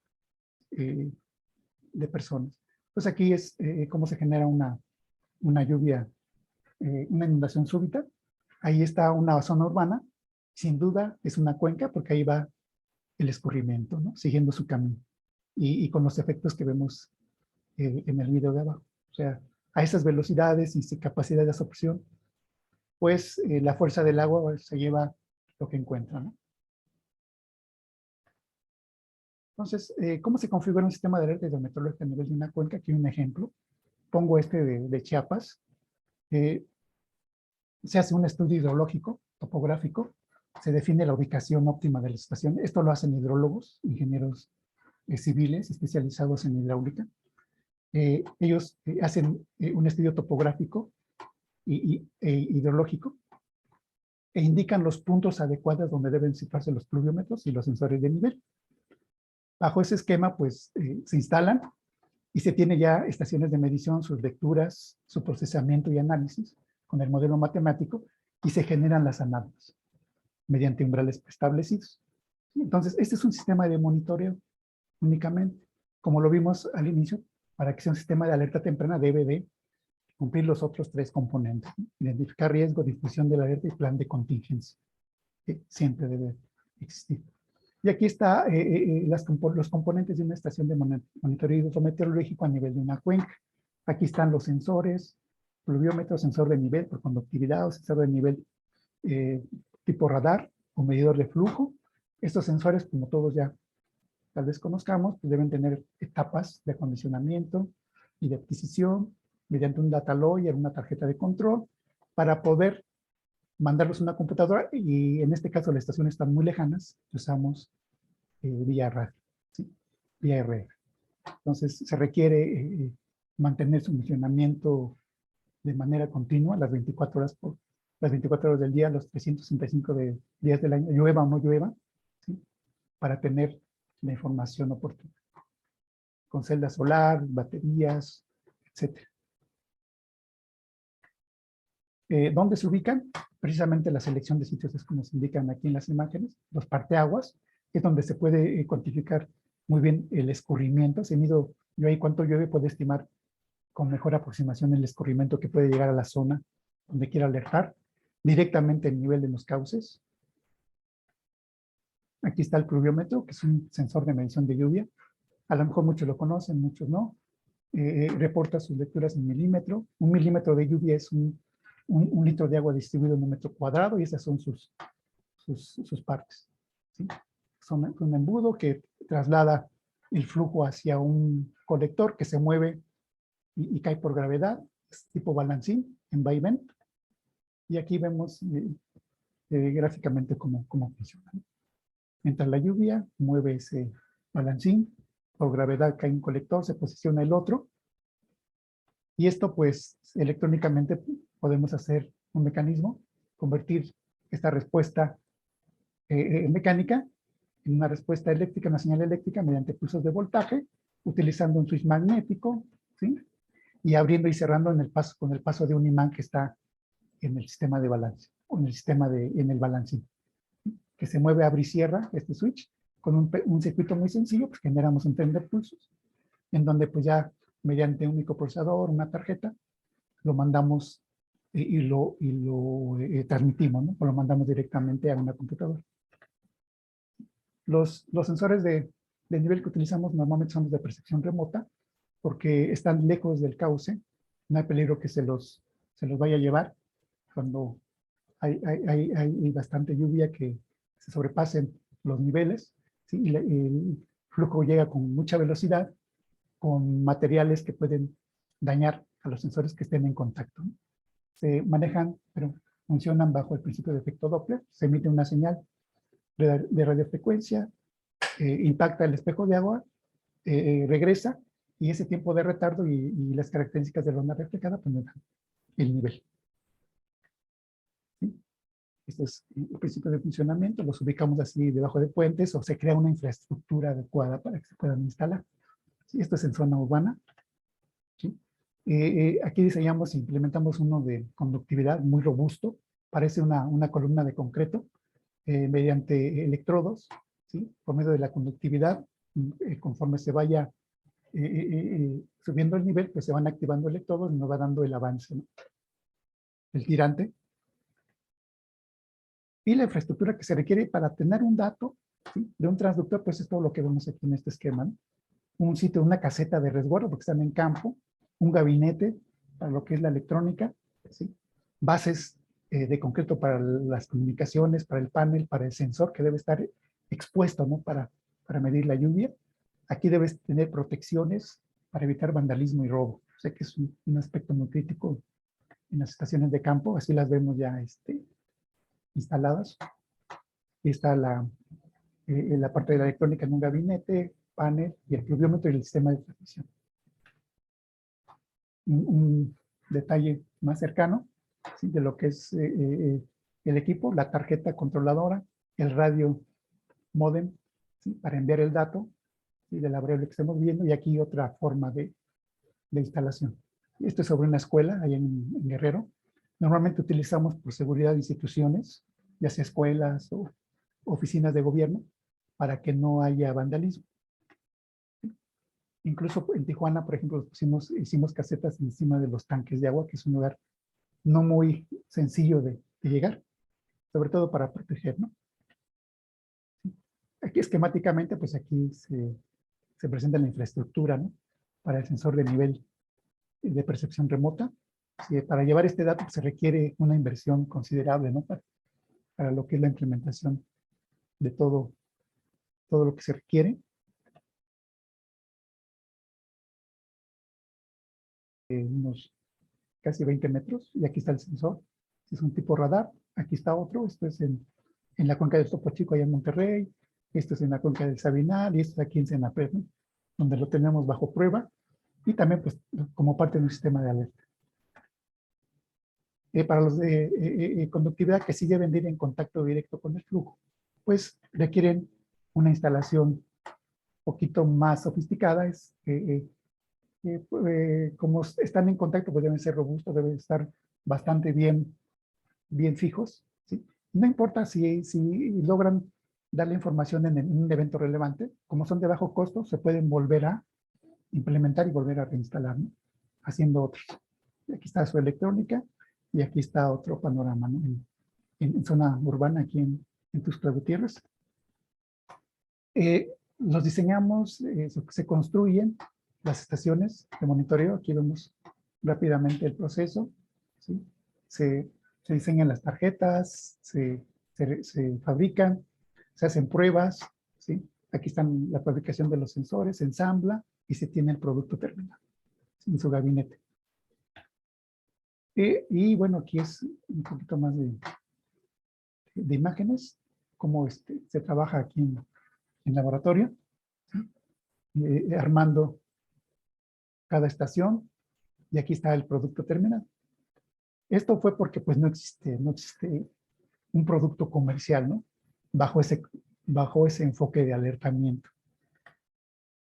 de personas. Pues aquí es cómo se genera una lluvia, una inundación súbita. Ahí está una zona urbana. Sin duda es una cuenca porque ahí va el escurrimiento, ¿no? Siguiendo su camino. Y con los efectos que vemos en el video de abajo. O sea, a esas velocidades y sin capacidad de absorción, pues la fuerza del agua se lleva lo que encuentra, ¿no? Entonces, ¿cómo se configura un sistema de alerta hidrometeorológica a nivel de una cuenca? Aquí un ejemplo. Pongo este de Chiapas. Se hace un estudio hidrológico, topográfico, se define la ubicación óptima de la estación. Esto lo hacen hidrólogos, ingenieros civiles especializados en hidráulica. Ellos hacen un estudio topográfico hidrológico e indican los puntos adecuados donde deben situarse los pluviómetros y los sensores de nivel. Bajo ese esquema, pues, se instalan y se tiene ya estaciones de medición, sus lecturas, su procesamiento y análisis con el modelo matemático y se generan las alarmas mediante umbrales establecidos. Entonces, este es un sistema de monitoreo únicamente. Como lo vimos al inicio, para que sea un sistema de alerta temprana debe de cumplir los otros tres componentes, ¿no? Identificar riesgo, difusión de la alerta y plan de contingencia, que siempre debe existir. Y aquí está los componentes de una estación de monitoreo hidrometeorológico a nivel de una cuenca. Aquí están los sensores, pluviómetro, sensor de nivel por conductividad o sensor de nivel tipo radar o medidor de flujo. Estos sensores, como todos ya tal vez conozcamos, pues deben tener etapas de acondicionamiento y de adquisición mediante un data logger, una tarjeta de control, para poder mandarlos a una computadora y en este caso las estaciones están muy lejanas, usamos vía radio, ¿sí? Vía RF. Entonces se requiere mantener su funcionamiento de manera continua las 24 horas las 24 horas del día, los 365 días del año, llueva o no llueva, ¿sí? Para tener la información oportuna. Con celda solar, baterías, etc. ¿Dónde se ubican? Precisamente la selección de sitios es como se indican aquí en las imágenes, los parteaguas, es donde se puede cuantificar muy bien el escurrimiento. Si mido yo ahí cuánto llueve, puedo estimar con mejor aproximación el escurrimiento que puede llegar a la zona donde quiera alertar, directamente el nivel de los cauces. Aquí está el pluviómetro, que es un sensor de medición de lluvia. A lo mejor muchos lo conocen, muchos no. Reporta sus lecturas en milímetro. Un milímetro de lluvia es un litro de agua distribuido en un metro cuadrado y esas son sus partes, ¿sí? Son un embudo que traslada el flujo hacia un colector que se mueve y cae por gravedad, es tipo balancín, en vaivén. Y aquí vemos gráficamente cómo funciona. Mientras la lluvia mueve ese balancín, por gravedad cae un colector, se posiciona el otro. Y esto pues electrónicamente podemos hacer un mecanismo, convertir esta respuesta mecánica en una respuesta eléctrica, una señal eléctrica mediante pulsos de voltaje, utilizando un switch magnético, ¿sí? Y abriendo y cerrando con el paso de un imán que está en el sistema de balance, o en el sistema en el balancín, que se mueve, abre y cierra este switch, con un circuito muy sencillo, pues generamos un tren de pulsos, en donde pues ya mediante un microprocesador, una tarjeta, lo mandamos y lo transmitimos, ¿no? O lo mandamos directamente a una computadora. Los sensores de nivel que utilizamos normalmente son los de percepción remota, porque están lejos del cauce, no hay peligro que se los vaya a llevar cuando hay bastante lluvia que se sobrepasen los niveles, ¿sí? Y el flujo llega con mucha velocidad, con materiales que pueden dañar a los sensores que estén en contacto, ¿no? Se manejan, pero funcionan bajo el principio de efecto Doppler, se emite una señal de radiofrecuencia, impacta el espejo de agua, regresa, y ese tiempo de retardo y las características de la onda reflejada pues nos dan el nivel. ¿Sí? Este es el principio de funcionamiento. Los ubicamos así debajo de puentes o se crea una infraestructura adecuada para que se puedan instalar. ¿Sí? Esto es en zona urbana. ¿Sí? Aquí diseñamos e implementamos uno de conductividad muy robusto. Parece una columna de concreto mediante electrodos, ¿sí? Por medio de la conductividad, conforme se vaya subiendo el nivel, pues se van activando electrodos y nos va dando el avance, ¿no? El tirante. Y la infraestructura que se requiere para tener un dato, ¿sí? De un transductor, pues es todo lo que vemos aquí en este esquema, ¿no? Un sitio, una caseta de resguardo, porque están en campo, un gabinete para lo que es la electrónica, ¿sí? Bases de concreto para las comunicaciones, para el panel, para el sensor que debe estar expuesto, ¿no? Para medir la lluvia. Aquí debes tener protecciones para evitar vandalismo y robo. Sé que es un aspecto muy crítico en las estaciones de campo, así las vemos ya instaladas. Aquí está la parte de la electrónica en un gabinete, panel y el pluviómetro y el sistema de transmisión. Un detalle más cercano, ¿sí? De lo que es el equipo, la tarjeta controladora, el radio módem, ¿sí? Para enviar el dato, ¿sí? De la variable que estamos viendo, y aquí otra forma de instalación. Esto es sobre una escuela ahí en Guerrero. Normalmente utilizamos por seguridad de instituciones, ya sea escuelas o oficinas de gobierno, para que no haya vandalismo. Incluso en Tijuana, por ejemplo, hicimos casetas encima de los tanques de agua, que es un lugar no muy sencillo de llegar, sobre todo para proteger, ¿no? Aquí esquemáticamente, pues aquí se presenta la infraestructura, ¿no? Para el sensor de nivel de percepción remota. Sí, para llevar este dato pues, se requiere una inversión considerable, ¿no? Para lo que es la implementación de todo lo que se requiere. Unos casi 20 metros, y aquí está el sensor. Es un tipo radar. Aquí está otro. Esto es en la cuenca del Topo Chico, allá en Monterrey. Esto es en la cuenca del Sabinal, y esto es aquí en Senapred, ¿no? Donde lo tenemos bajo prueba, y también pues como parte de un sistema de alerta. Para los de conductividad que sí deben ir en contacto directo con el flujo, pues requieren una instalación un poquito más sofisticada. Como están en contacto, pues deben ser robustos, deben estar bastante bien fijos, ¿sí? No importa si logran dar la información en un evento relevante, como son de bajo costo, se pueden volver a implementar y volver a reinstalar, ¿no? Haciendo otros. Y aquí está su electrónica, y aquí está otro panorama, ¿no? En zona urbana, aquí en Tuxtla Gutiérrez. Los diseñamos, se construyen las estaciones de monitoreo. Aquí vemos rápidamente el proceso, ¿sí? Se diseñan las tarjetas, se fabrican, se hacen pruebas, ¿sí? Aquí están la fabricación de los sensores, se ensambla y se tiene el producto terminado, ¿sí? En su gabinete. Y bueno, aquí es un poquito más de imágenes, cómo se trabaja aquí en laboratorio, armando cada estación, y aquí está el producto terminado. Esto fue porque pues no existe un producto comercial, ¿no? Bajo ese enfoque de alertamiento.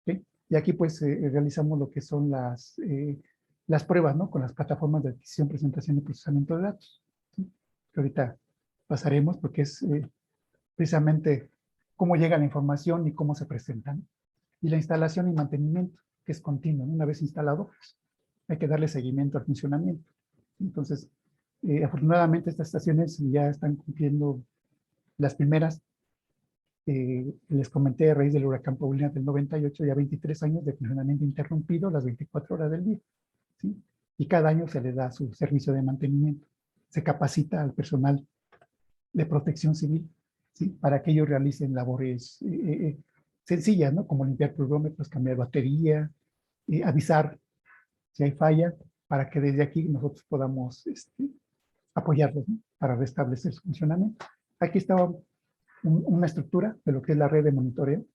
¿Sí? Y aquí pues realizamos lo que son las pruebas, ¿no? Con las plataformas de adquisición, presentación y procesamiento de datos, ¿sí? Que ahorita pasaremos, porque es precisamente cómo llega la información y cómo se presentan. Y la instalación y mantenimiento, que es continuo, ¿no? Una vez instalado, pues, hay que darle seguimiento al funcionamiento. Entonces, afortunadamente estas estaciones ya están cumpliendo las primeras. Les comenté, a raíz del huracán Paulina del 98, ya 23 años de funcionamiento interrumpido las 24 horas del día, ¿sí? Y cada año se le da su servicio de mantenimiento. Se capacita al personal de protección civil, ¿sí? Para que ellos realicen labores sencillas, ¿no? Como limpiar pluviómetros, cambiar batería, avisar si hay falla, para que desde aquí nosotros podamos apoyarlos, ¿no? Para restablecer su funcionamiento. Aquí está una estructura de lo que es la red de monitoreo,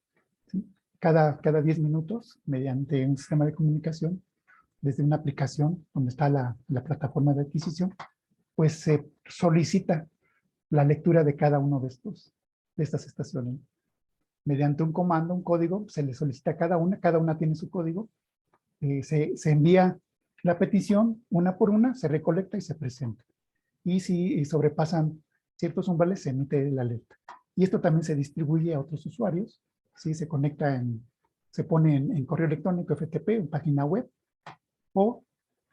¿sí? cada 10 minutos, mediante un sistema de comunicación, desde una aplicación donde está la plataforma de adquisición, pues se solicita la lectura de cada uno de estas estaciones. Mediante un comando, un código, se le solicita a cada una tiene su código, se envía la petición una por una, se recolecta y se presenta. Y si sobrepasan ciertos umbrales, se emite la alerta. Y esto también se distribuye a otros usuarios, ¿sí? Se pone en correo electrónico FTP, en página web, o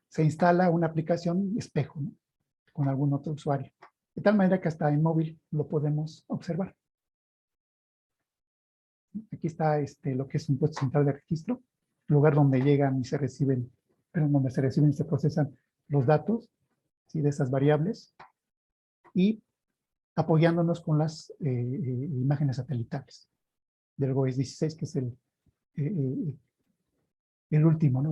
se instala una aplicación espejo, ¿no? Con algún otro usuario. De tal manera que hasta en móvil lo podemos observar. Aquí está lo que es un puesto central de registro, lugar donde llegan y se reciben, donde se reciben y se procesan los datos, ¿sí? De esas variables, y apoyándonos con las imágenes satelitales del GOES 16, que es el último, ¿no?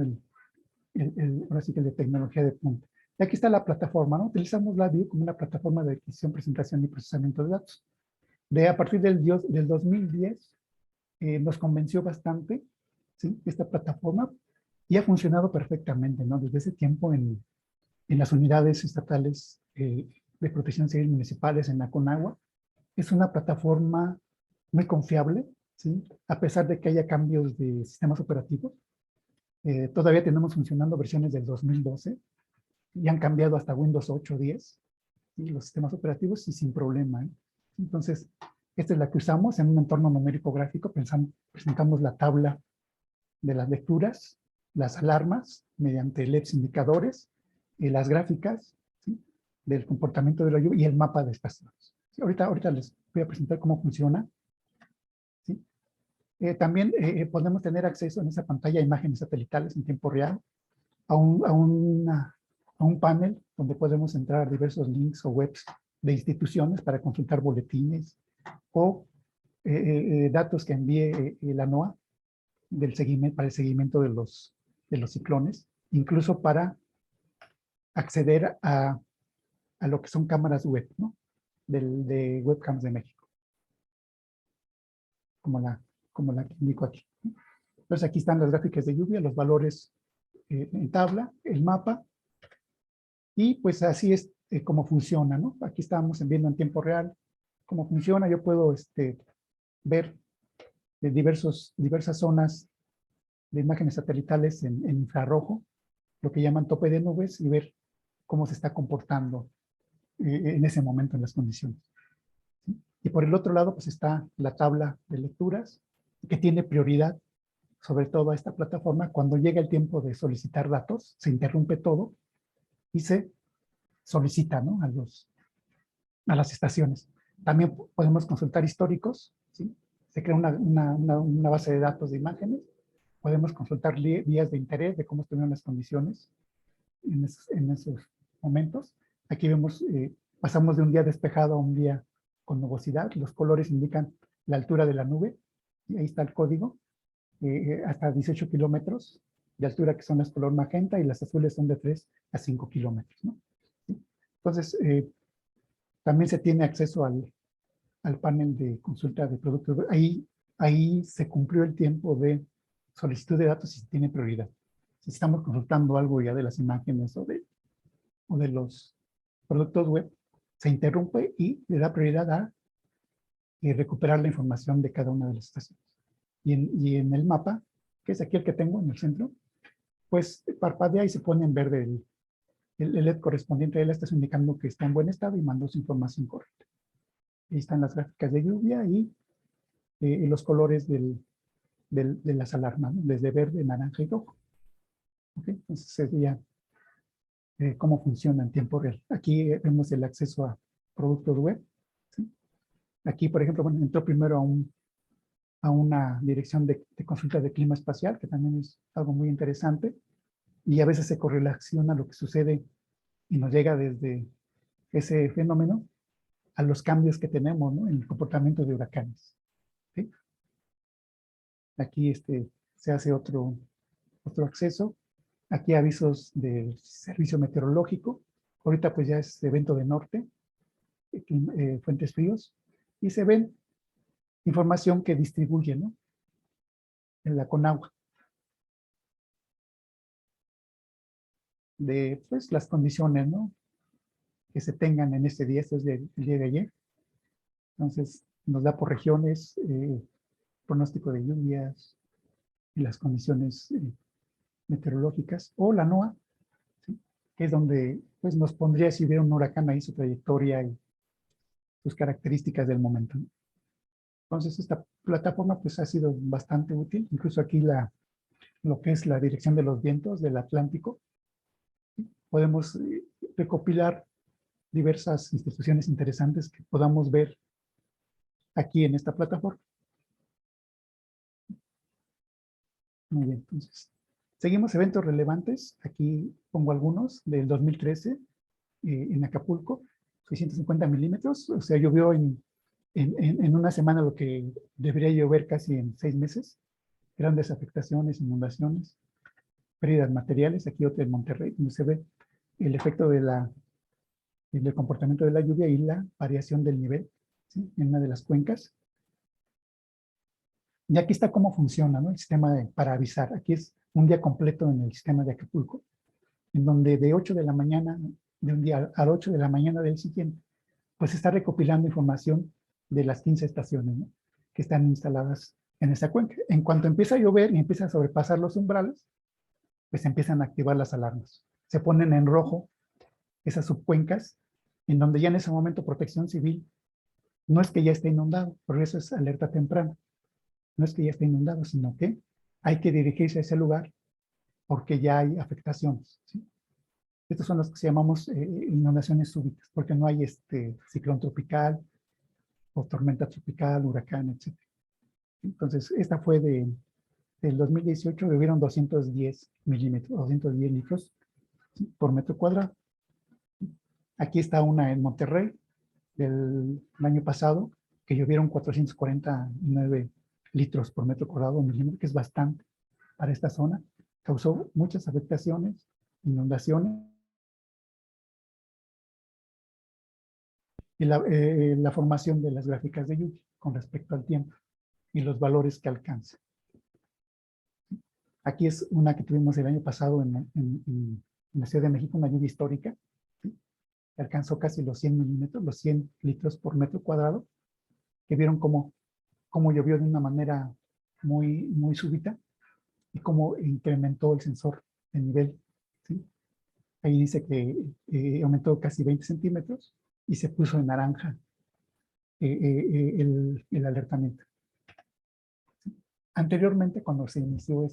Ahora sí que el de tecnología de punta. Y aquí está la plataforma, ¿no? Utilizamos la BIO como una plataforma de adquisición, presentación y procesamiento de datos. A partir del 2010 nos convenció bastante, ¿sí? Esta plataforma, y ha funcionado perfectamente, ¿no? Desde ese tiempo en las unidades estatales de protección civil municipales, en la CONAGUA. Es una plataforma muy confiable, ¿sí? A pesar de que haya cambios de sistemas operativos. Todavía tenemos funcionando versiones del 2012 y han cambiado hasta Windows 8 o 10, y los sistemas operativos, y sin problema, ¿eh? Entonces, esta es la que usamos en un entorno numérico gráfico. Presentamos la tabla de las lecturas, las alarmas mediante LEDs indicadores, y las gráficas, ¿sí? Del comportamiento de la lluvia y el mapa de estaciones. ¿Sí? Ahorita les voy a presentar cómo funciona, ¿sí? También podemos tener acceso en esa pantalla a imágenes satelitales en tiempo real, a un panel donde podemos entrar diversos links o webs de instituciones para consultar boletines o datos que envíe la NOAA para el seguimiento de los ciclones, incluso para acceder a lo que son cámaras web, ¿no? De Webcams de México, como la que indico aquí. Entonces aquí están las gráficas de lluvia, los valores en tabla, el mapa, y pues así es como funciona, ¿no? Aquí estamos viendo en tiempo real cómo funciona. Yo puedo ver de diversas zonas de imágenes satelitales en infrarrojo, lo que llaman tope de nubes, y ver cómo se está comportando en ese momento en las condiciones. ¿Sí? Y por el otro lado, pues está la tabla de lecturas, que tiene prioridad sobre todo a esta plataforma. Cuando llega el tiempo de solicitar datos, se interrumpe todo y se solicita, ¿no? a las estaciones. También podemos consultar históricos, ¿sí? Se crea una base de datos de imágenes. Podemos consultar días de interés de cómo estuvieron las condiciones en esos momentos. Aquí vemos, pasamos de un día despejado a un día con nubosidad. Los colores indican la altura de la nube. Y ahí está el código. Hasta 18 kilómetros de altura, que son las color magenta, y las azules son de 3 a 5 kilómetros, ¿no? ¿Sí? Entonces, también se tiene acceso al panel de consulta de productos. Ahí se cumplió el tiempo de solicitud de datos y se tiene prioridad. Si estamos consultando algo ya de las imágenes o de los productos web, se interrumpe y le da prioridad a recuperar la información de cada una de las estaciones. Y en el mapa, que es aquí el que tengo en el centro, pues parpadea y se pone en verde el LED correspondiente a él, está indicando que está en buen estado y mandó su información correcta. Ahí están las gráficas de lluvia y los colores de las alarmas, ¿no? Desde verde, naranja y rojo. ¿Okay? Entonces sería cómo funciona en tiempo real. Aquí vemos el acceso a productos web, ¿sí? Aquí, por ejemplo, bueno, entró primero a una dirección de consulta de clima espacial, que también es algo muy interesante, y a veces se correlaciona lo que sucede y nos llega desde ese fenómeno a los cambios que tenemos, ¿no? En el comportamiento de huracanes, ¿sí? Aquí se hace otro acceso. Aquí avisos del servicio meteorológico. Ahorita pues ya es evento de norte, fuentes fríos, y se ven información que distribuye, ¿no? en la Conagua, de pues, las condiciones, ¿no?, que se tengan en este día. Esto es el día de ayer. Entonces, nos da por regiones pronóstico de lluvias y las condiciones meteorológicas, o la NOAA, ¿sí?, que es donde pues, nos pondría, si hubiera un huracán ahí, su trayectoria y sus características del momento, ¿no? Entonces, esta plataforma pues, ha sido bastante útil. Incluso aquí lo que es la dirección de los vientos del Atlántico. Podemos recopilar diversas instituciones interesantes que podamos ver aquí en esta plataforma. Muy bien, entonces, seguimos eventos relevantes. Aquí pongo algunos del 2013 en Acapulco, 650 milímetros. O sea, llovió en una semana lo que debería llover casi en 6 meses. Grandes afectaciones, inundaciones, pérdidas materiales. Aquí otra en Monterrey, donde se ve el efecto del comportamiento de la lluvia y la variación del nivel, ¿sí?, en una de las cuencas. Y aquí está cómo funciona, ¿no?, el sistema para avisar. Aquí es un día completo en el sistema de Acapulco, en donde de 8 de la mañana de un día a 8 de la mañana del siguiente, pues está recopilando información de las 15 estaciones, ¿no?, que están instaladas en esta cuenca. En cuanto empieza a llover y empieza a sobrepasar los umbrales, pues empiezan a activar las alarmas. Se ponen en rojo esas subcuencas, en donde ya en ese momento Protección Civil no es que ya esté inundado, por eso es alerta temprana. No es que ya esté inundado, sino que hay que dirigirse a ese lugar porque ya hay afectaciones, ¿sí? Estos son los que llamamos inundaciones súbitas, porque no hay ciclón tropical o tormenta tropical, huracán, etc. Entonces, esta fue del 2018, hubieron 210 milímetros, 210 litros, ¿sí?, por metro cuadrado. Aquí está una en Monterrey del año pasado, que llovieron 449 litros por metro cuadrado, milímetro, que es bastante para esta zona. Causó muchas afectaciones, inundaciones, y la formación de las gráficas de lluvia con respecto al tiempo y los valores que alcanza. Aquí es una que tuvimos el año pasado en la Ciudad de México, una lluvia histórica, ¿sí?, que alcanzó casi los 100 milímetros, los 100 litros por metro cuadrado, que vieron cómo llovió de una manera muy súbita y cómo incrementó el sensor de nivel, ¿sí? Ahí dice que aumentó casi 20 centímetros y se puso en naranja el alertamiento. Anteriormente, cuando se inició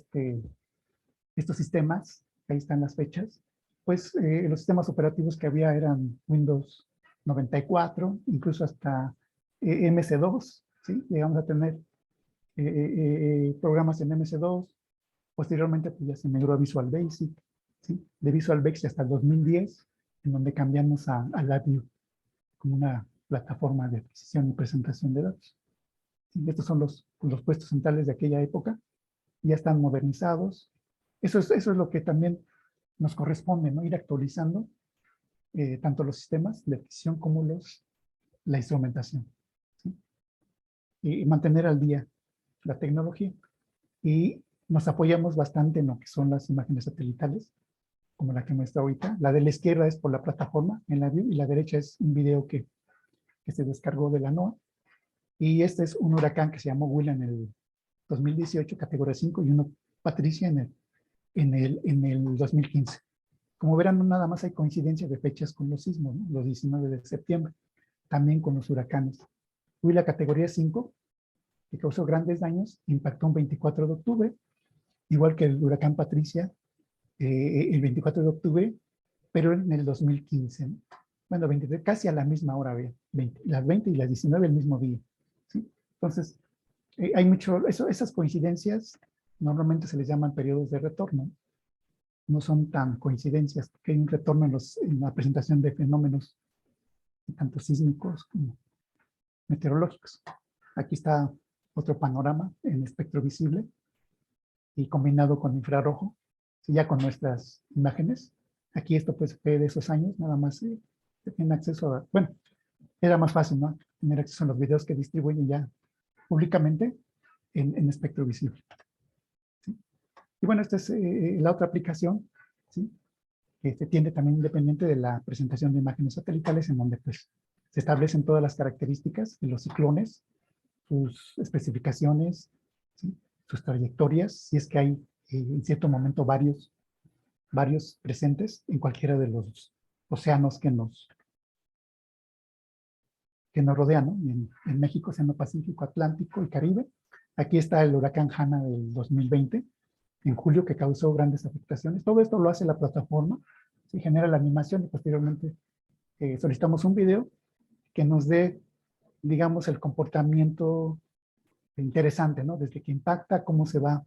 estos sistemas, ahí están las fechas, pues los sistemas operativos que había eran Windows 94, incluso hasta MS2, ¿sí? Llegamos a tener programas en MS2. Posteriormente, pues ya se migró a Visual Basic, ¿sí? De Visual Basic hasta el 2010, en donde cambiamos a LabVIEW como una plataforma de adquisición y presentación de datos. ¿Sí? Estos son los puestos centrales de aquella época. Ya están modernizados. Eso es lo que también nos corresponde, ¿no?, ir actualizando tanto los sistemas de adquisición como la instrumentación, ¿sí?, y mantener al día la tecnología. Y nos apoyamos bastante en lo que son las imágenes satelitales, como la que muestra ahorita. La de la izquierda es por la plataforma en la view y la derecha es un video que se descargó de la NOAA. Y este es un huracán que se llamó Willa en el 2018, categoría 5, y uno Patricia en el 2015. Como verán, no nada más hay coincidencia de fechas con los sismos, ¿no?, los 19 de septiembre, también con los huracanes. Willa categoría 5, que causó grandes daños, impactó un 24 de octubre, igual que el huracán Patricia, el 24 de octubre, pero en el 2015. ¿No? Bueno, 23, casi a la misma hora, las 20 y las 19 el mismo día. ¿Sí? Entonces, hay mucho, esas coincidencias normalmente se les llaman periodos de retorno. No son tan coincidencias, porque hay un retorno en la presentación de fenómenos tanto sísmicos como meteorológicos. Aquí está otro panorama en espectro visible y combinado con infrarrojo, ya con nuestras imágenes. Aquí esto pues fue de esos años, nada más se tiene acceso a, bueno, era más fácil, ¿no?, tener acceso a los videos que distribuyen ya públicamente en espectro visible. Y bueno, esta es la otra aplicación, ¿sí? Que se tiende también independiente de la presentación de imágenes satelitales, en donde pues se establecen todas las características de los ciclones, sus especificaciones, ¿sí? Sus trayectorias, si es que hay en cierto momento varios presentes en cualquiera de los océanos que nos rodean, ¿no? En México, Océano Pacífico, Atlántico y Caribe. Aquí está el huracán Hanna del 2020, en julio, que causó grandes afectaciones. Todo esto lo hace la plataforma, se genera la animación y posteriormente solicitamos un video que nos dé, digamos, el comportamiento interesante, ¿no? Desde que impacta, cómo se va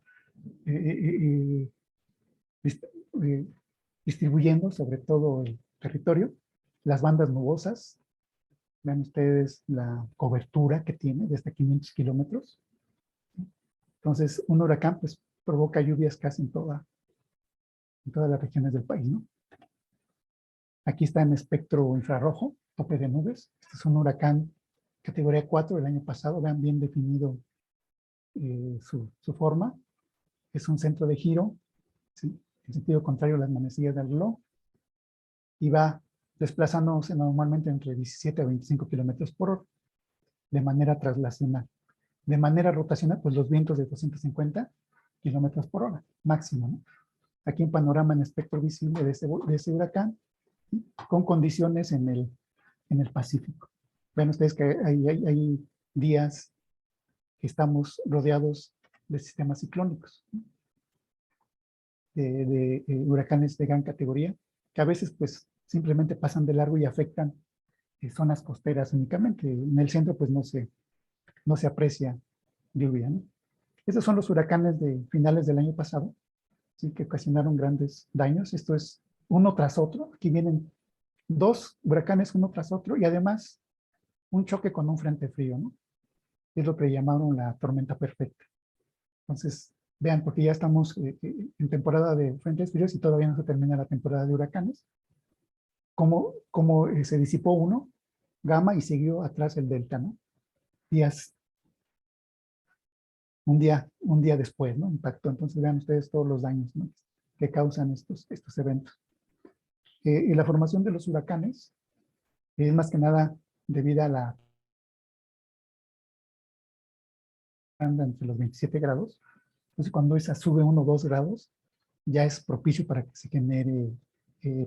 eh, distribuyendo sobre todo el territorio, las bandas nubosas. Vean ustedes la cobertura que tiene desde 500 kilómetros. Entonces, un huracán pues provoca lluvias casi en todas las regiones del país, ¿no? Aquí está en espectro infrarrojo, tope de nubes. Este es un huracán categoría 4 del año pasado. Vean bien definido su forma. Es un centro de giro, ¿sí? En sentido contrario a las manecillas del reloj. Y va desplazándose normalmente entre 17 a 25 kilómetros por hora, de manera traslacional. De manera rotacional, pues los vientos de 250 kilómetros por hora, máximo, ¿no? Aquí un panorama en espectro visible de ese huracán, ¿sí? Con condiciones en el Pacífico. Ven ustedes que hay días que estamos rodeados de sistemas ciclónicos, ¿sí? de huracanes de gran categoría, que a veces pues simplemente pasan de largo y afectan zonas costeras únicamente. En el centro pues no se aprecia lluvia, ¿no? Esos son los huracanes de finales del año pasado, ¿sí? Que ocasionaron grandes daños. Esto es uno tras otro. Aquí vienen dos huracanes uno tras otro y además un choque con un frente frío, ¿no? Es lo que llamaron la tormenta perfecta. Entonces, vean, porque ya estamos en temporada de frentes fríos y todavía no se termina la temporada de huracanes. Cómo se disipó uno, Gamma, y siguió atrás el Delta, ¿no? Un día después, ¿no? Impactó. Entonces vean ustedes todos los daños, ¿no? Que causan estos eventos. Y la formación de los huracanes es más que nada debido a la anda entre los 27 grados. Entonces cuando esa sube 1 o 2 grados, ya es propicio para que se genere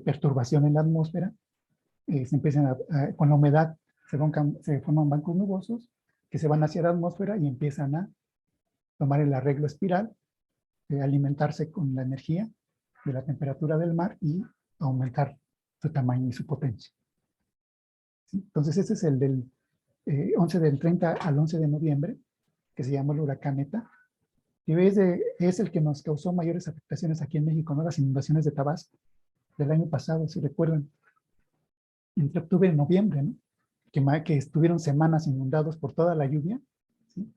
perturbación en la atmósfera. Se empiezan con la humedad se forman bancos nubosos que se van hacia la atmósfera y empiezan a tomar el arreglo espiral, alimentarse con la energía de la temperatura del mar y aumentar su tamaño y su potencia. ¿Sí? Entonces, este es el del 30 al 11 de noviembre, que se llama el huracán ETA, y es el que nos causó mayores afectaciones aquí en México, ¿no? Las inundaciones de Tabasco del año pasado, si recuerdan, entre octubre y noviembre, ¿no? Que estuvieron semanas inundados por toda la lluvia, ¿sí?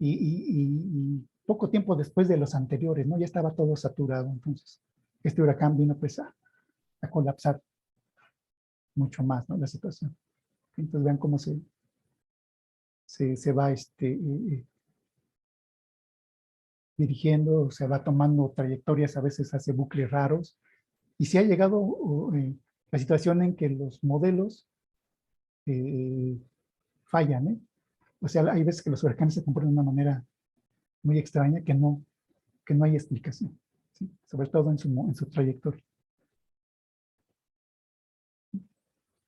Y poco tiempo después de los anteriores, ¿no? Ya estaba todo saturado. Entonces, este huracán vino pues a colapsar mucho más, ¿no? La situación. Entonces, vean cómo se va dirigiendo, se va tomando trayectorias, a veces hace bucles raros. Y se ha llegado la situación en que los modelos fallan, ¿eh? O sea, hay veces que los huracanes se comportan de una manera muy extraña que no hay explicación, ¿sí? Sobre todo en su trayectoria.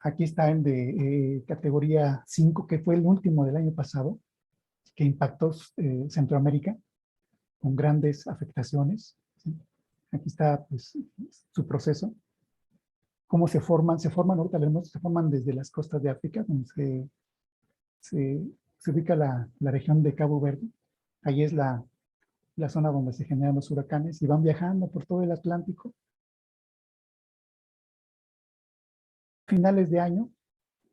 Aquí está el de categoría 5, que fue el último del año pasado, que impactó Centroamérica con grandes afectaciones, ¿sí? Aquí está pues, su proceso. ¿Cómo se forman? Ahorita se forman desde las costas de África, donde se ubica la región de Cabo Verde. Ahí es la zona donde se generan los huracanes y van viajando por todo el Atlántico. Finales de año,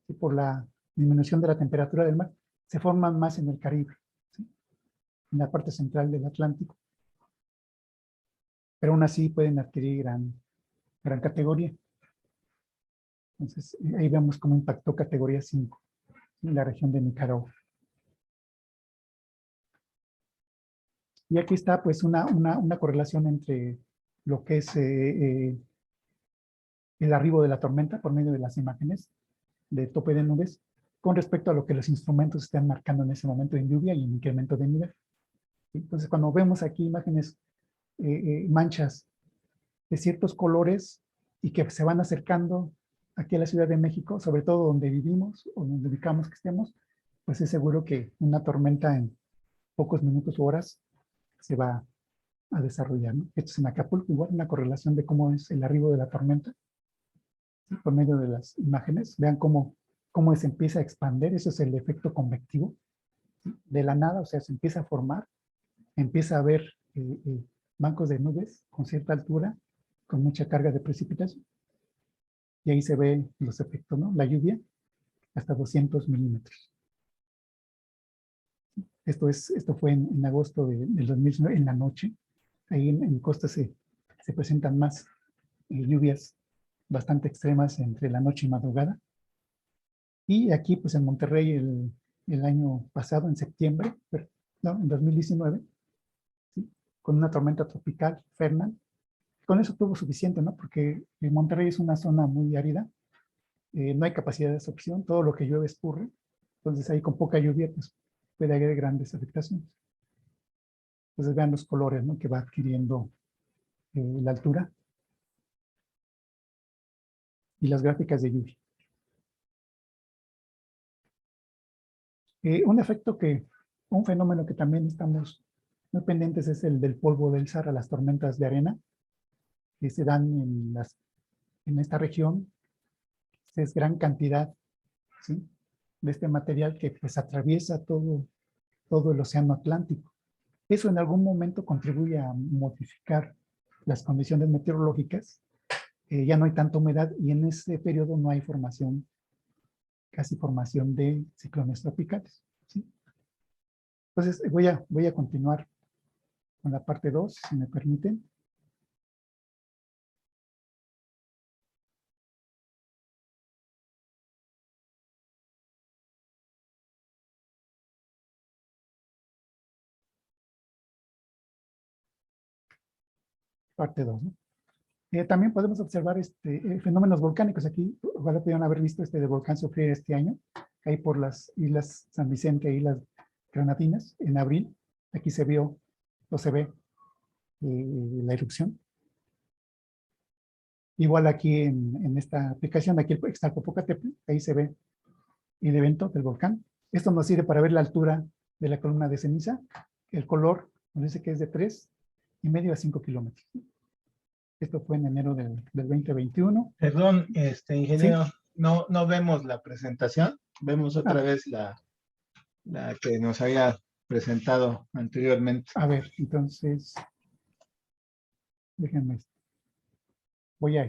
y por la disminución de la temperatura del mar, se forman más en el Caribe, ¿sí? En la parte central del Atlántico. Pero aún así pueden adquirir gran categoría. Entonces, ahí vemos cómo impactó categoría 5 en la región de Nicaragua. Y aquí está pues una correlación entre lo que es el arribo de la tormenta por medio de las imágenes de tope de nubes con respecto a lo que los instrumentos están marcando en ese momento de lluvia y en incremento de nivel. ¿Sí? Entonces, cuando vemos aquí imágenes, manchas de ciertos colores y que se van acercando aquí a la Ciudad de México, sobre todo donde vivimos o donde ubicamos que estemos, pues es seguro que una tormenta en pocos minutos o horas se va a desarrollar, ¿no? Esto es en Acapulco, igual una correlación de cómo es el arribo de la tormenta, ¿sí? Por medio de las imágenes. Vean cómo se empieza a expandir, eso es el efecto convectivo, ¿sí? De la nada, o sea, se empieza a formar, empieza a haber bancos de nubes con cierta altura, con mucha carga de precipitación. Y ahí se ven los efectos, ¿no? La lluvia hasta 200 milímetros. Esto fue en agosto del 2019, en la noche. Ahí en Costa se presentan más lluvias bastante extremas entre la noche y madrugada. Y aquí, pues en Monterrey, el año pasado, en septiembre, no, en 2019, ¿sí? Con una tormenta tropical, Fernán. Con eso tuvo suficiente, ¿no? Porque Monterrey es una zona muy árida, no hay capacidad de absorción, todo lo que llueve escurre. Entonces ahí con poca lluvia, pues puede haber grandes afectaciones. Entonces vean los colores, ¿no? Que va adquiriendo la altura y las gráficas de lluvia. Un fenómeno que también estamos muy pendientes es el del polvo del Sahara, las tormentas de arena que se dan en esta región. Es gran cantidad, ¿sí? De este material que pues atraviesa todo el océano Atlántico. Eso en algún momento contribuye a modificar las condiciones meteorológicas. Ya no hay tanta humedad y en ese periodo no hay casi formación de ciclones tropicales, ¿sí? Entonces voy a continuar con la parte 2, si me permiten. Parte 2, ¿no? También podemos observar fenómenos volcánicos. Aquí, ojalá pudieran haber visto de volcán sufrir este año, ahí por las islas San Vicente e Islas Granadinas, en abril. Aquí se vio, o se ve, la erupción. Igual aquí en esta aplicación, aquí está el Popocatépetl, ahí se ve el evento del volcán. Esto nos sirve para ver la altura de la columna de ceniza. El color nos dice que es de 3,5 a 5 kilómetros. Esto fue en enero del 2021. Perdón, ingeniero, ¿Sí? no vemos la presentación. Vemos otra vez la que nos había presentado anteriormente. A ver, entonces, déjenme, voy a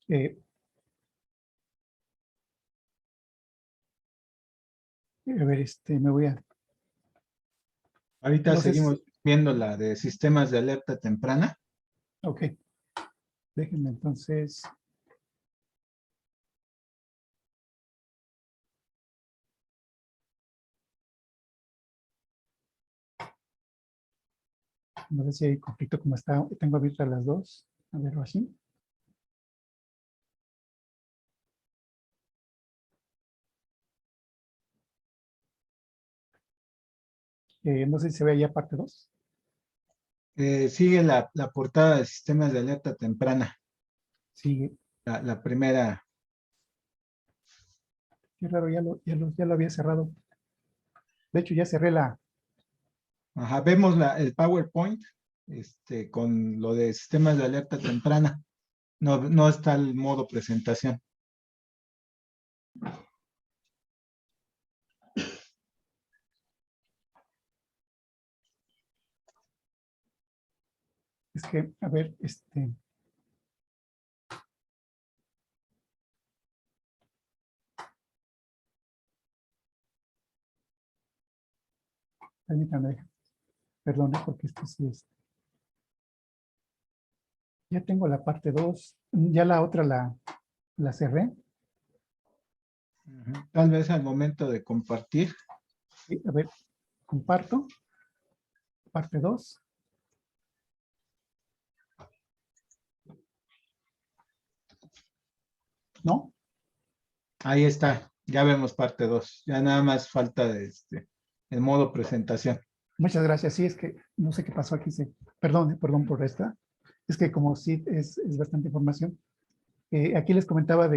eh, a ver, me voy a, Ahorita no sé, seguimos viendo la de sistemas de alerta temprana. ok, déjenme entonces, no sé si hay conflicto como está, tengo abiertas las dos, a ver, así. No sé si se ve ya parte 2. Sigue la portada de sistemas de alerta temprana. Sigue. La primera. Qué raro, ya lo había cerrado. De hecho, ya cerré la... Ajá, vemos el PowerPoint con lo de sistemas de alerta temprana. No está el modo presentación. Es que, a ver, permítame, perdón, porque esto sí es... Ya tengo la parte 2. Ya la otra la cerré. Tal vez al momento de compartir. Sí, a ver, comparto. Parte 2. ¿No? Ahí está. Ya vemos parte 2. Ya nada más falta el modo presentación. Muchas gracias. Sí, es que no sé qué pasó aquí. Perdón por esta. Es que como sí es bastante información. Aquí les comentaba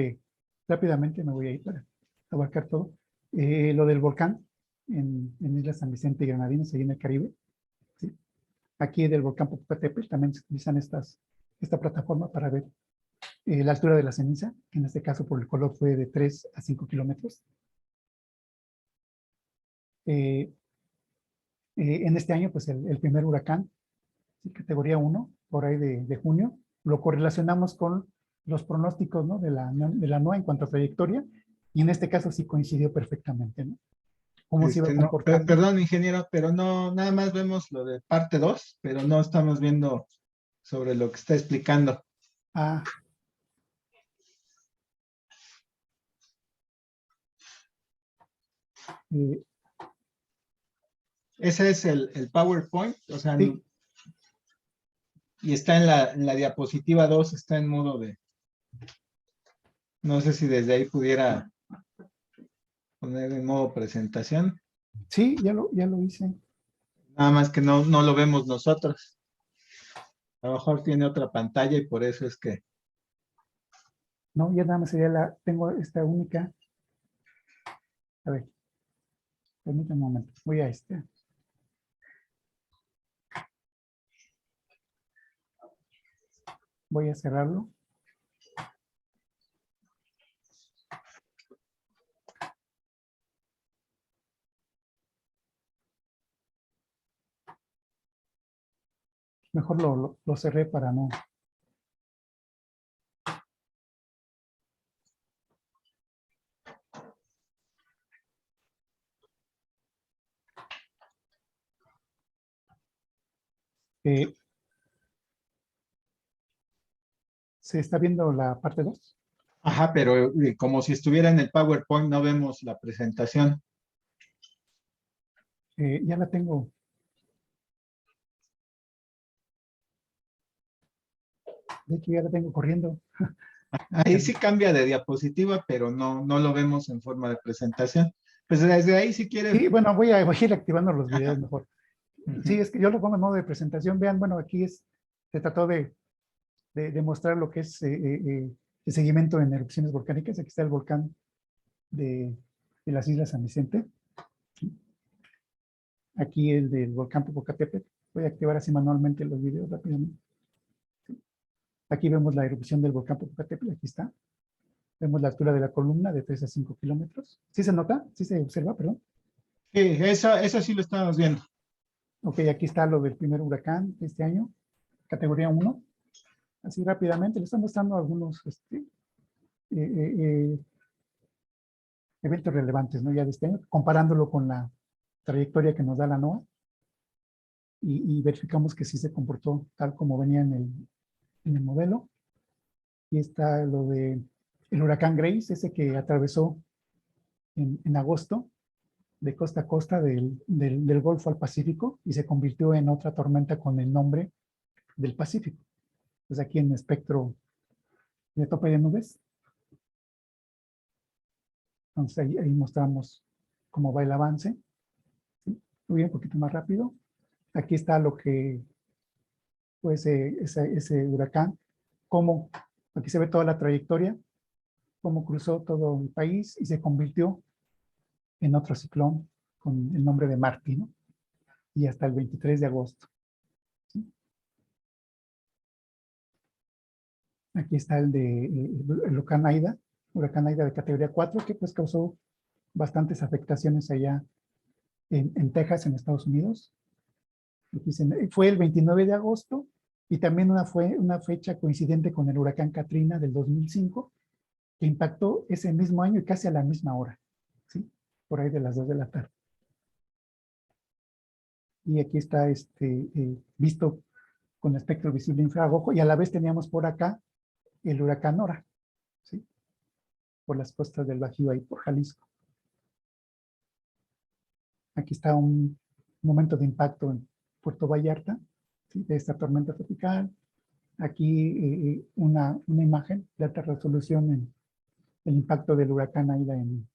rápidamente me voy a ir para abarcar todo, lo del volcán en Islas San Vicente y Granadinas, ahí en el Caribe. ¿Sí? Aquí del volcán Popocatépetl también se utilizan esta plataforma para ver la altura de la ceniza, que en este caso por el color fue de 3 a 5 kilómetros. En este año, pues el primer huracán, ¿sí? Categoría 1, por ahí de junio, lo correlacionamos con los pronósticos, ¿no? de la NOAA en cuanto a trayectoria, y en este caso sí coincidió perfectamente, ¿no? Cómo se iba No, comportando. perdón, ingeniero, pero no, nada más vemos lo de parte 2, pero no estamos viendo sobre lo que está explicando. Ah, eh, Ese es el PowerPoint, o sea, sí, y está en la diapositiva 2, está en modo no sé si desde ahí pudiera poner en modo presentación, sí, ya lo hice. nada más que no lo vemos nosotros. A lo mejor tiene otra pantalla y por eso es que No, ya nada más sería tengo esta única. A ver, permítame un momento. Voy a voy a cerrarlo. Mejor lo cerré para no. Eh, ¿Se está viendo la parte 2? ajá, pero como si estuviera en el PowerPoint, no vemos la presentación. Ya la tengo. De hecho, ya la tengo corriendo. Ahí sí cambia de diapositiva, pero no lo vemos en forma de presentación. Pues desde ahí, si quiere. Sí, bueno, voy a ir activando los videos mejor. Sí, Ujú. es que yo lo pongo en modo de presentación. Vean, bueno, aquí se trató de mostrar lo que es el seguimiento en erupciones volcánicas. Aquí está el volcán de las Islas San Vicente. Aquí el del volcán Popocatépetl. Voy a activar así manualmente los videos rápidamente. Aquí vemos la erupción del volcán Popocatépetl. Aquí está. Vemos la altura de la columna de 3 a 5 kilómetros. ¿Sí se nota? ¿Sí se observa? Perdón. Sí, eso sí lo estamos viendo. Ok, aquí está lo del primer huracán de este año, categoría 1. Así rápidamente, le están mostrando algunos eh, eventos relevantes, ¿no? Ya de este año, comparándolo con la trayectoria que nos da la NOAA y verificamos que sí se comportó tal como venía en el modelo. Y está lo de el huracán Grace, ese que atravesó en agosto de costa a costa del Golfo al Pacífico y se convirtió en otra tormenta con el nombre del Pacífico. Pues aquí en espectro de tope de nubes. Entonces ahí mostramos cómo va el avance. ¿Sí? Voy un poquito más rápido. Aquí está lo que fue ese huracán, cómo aquí se ve toda la trayectoria, cómo cruzó todo el país y se convirtió en otro ciclón con el nombre de Marty, ¿no? Y hasta el 23 de agosto. ¿Sí? Aquí está el huracán Aida de categoría 4, que pues causó bastantes afectaciones allá en Texas, en Estados Unidos. Fue el 29 de agosto y también fue una fecha coincidente con el huracán Katrina del 2005, que impactó ese mismo año y casi a la misma hora, ¿sí? Por ahí de las 2 de la tarde. Y aquí está visto con espectro visible infrarrojo, y a la vez teníamos por acá el huracán Nora, ¿sí? Por las costas del Bajío y por Jalisco. Aquí está un momento de impacto en Puerto Vallarta, ¿sí? De esta tormenta tropical. Aquí una imagen de alta resolución en el impacto del huracán Aida en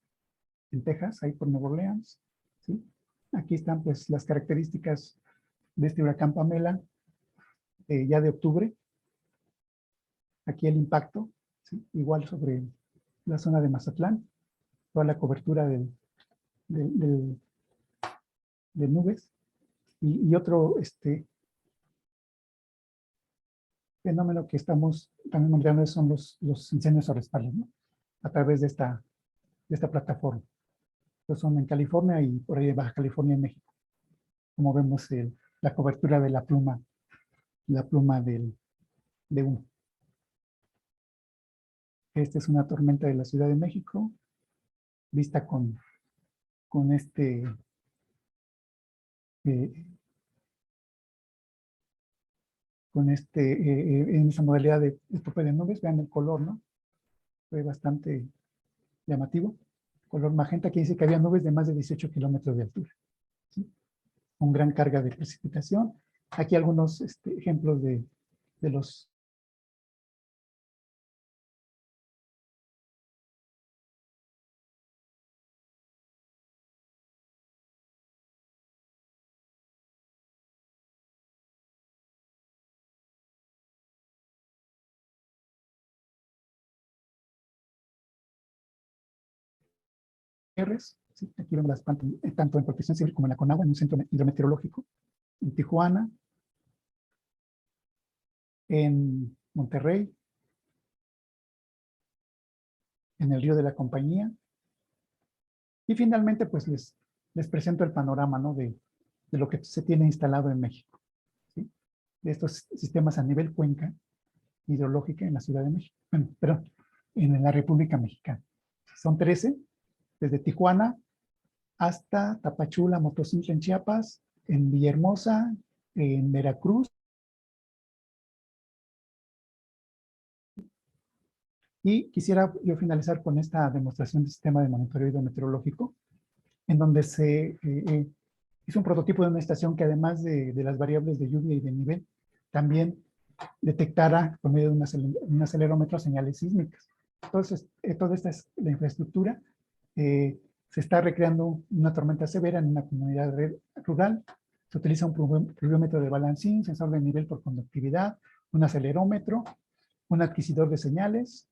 Texas, ahí por Nueva Orleans, ¿sí? Aquí están pues las características de este huracán Pamela, ya de octubre. Aquí el impacto, ¿sí? Igual sobre la zona de Mazatlán, toda la cobertura de nubes. Y otro fenómeno que estamos también monitoreando son los incendios forestales, ¿no? A través de esta plataforma. Estos son en California y por ahí de Baja California en México. Como vemos la cobertura de la pluma de humo. Esta es una tormenta de la Ciudad de México, vista con eh, en esa modalidad de tope de nubes. Vean el color, ¿no? Fue bastante llamativo. Color magenta, que dice que había nubes de más de 18 kilómetros de altura, ¿sí? Con gran carga de precipitación. Aquí algunos ejemplos de los R's, ¿sí? Aquí vemos las plantas, tanto en Protección Civil como en la Conagua, en un centro hidrometeorológico, en Tijuana, en Monterrey, en el Río de la Compañía. Y finalmente, pues les presento el panorama, ¿no? de lo que se tiene instalado en México, ¿sí? De estos sistemas a nivel cuenca hidrológica en la Ciudad de México. Bueno, perdón, en la República Mexicana. Son 13, desde Tijuana hasta Tapachula, Motocintla en Chiapas, en Villahermosa, en Veracruz. Y quisiera yo finalizar con esta demostración del sistema de monitoreo hidrometeorológico, en donde se hizo un prototipo de una estación que, además de las variables de lluvia y de nivel, también detectara por medio de un acelerómetro señales sísmicas. Entonces, toda esta es la infraestructura. Se está recreando una tormenta severa en una comunidad rural. Se utiliza un pluviómetro de balancín, sensor de nivel por conductividad, un acelerómetro, un adquisidor de señales,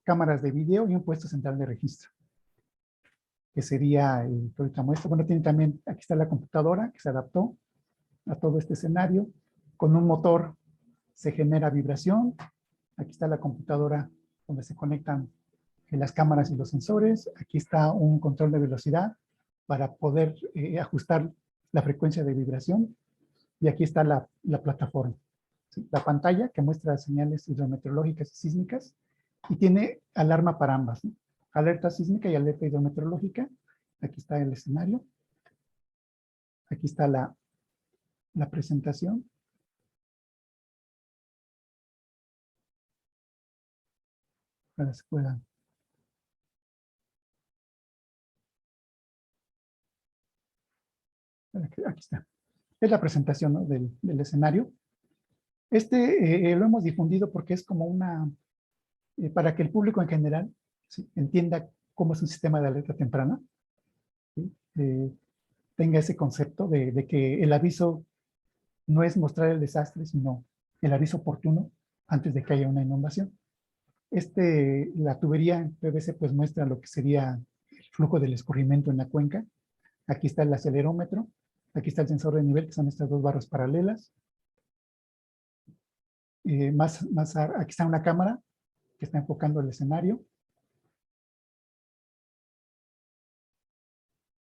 cámaras de video y un puesto central de registro, que sería el que ahorita muestro. Bueno, tiene también, aquí está la computadora que se adaptó a todo este escenario. Con un motor se genera vibración. Aquí está la computadora donde se conectan las cámaras y los sensores. Aquí está un control de velocidad para poder ajustar la frecuencia de vibración. Y aquí está la plataforma, ¿sí? La pantalla que muestra señales hidrometeorológicas y sísmicas, y tiene alarma para ambas, ¿no? Alerta sísmica y alerta hidrometeorológica. Aquí está el escenario. Aquí está la presentación. Para que se puedan. Aquí está. Es la presentación, ¿no? del escenario. Lo hemos difundido porque es como para que el público en general, ¿sí?, entienda cómo es un sistema de alerta temprana, ¿sí? Tenga ese concepto de que el aviso no es mostrar el desastre, sino el aviso oportuno antes de que haya una inundación. La tubería en PVC pues muestra lo que sería el flujo del escurrimiento en la cuenca. Aquí está el acelerómetro, aquí está el sensor de nivel, que son estas dos barras paralelas. Aquí está una cámara que está enfocando el escenario.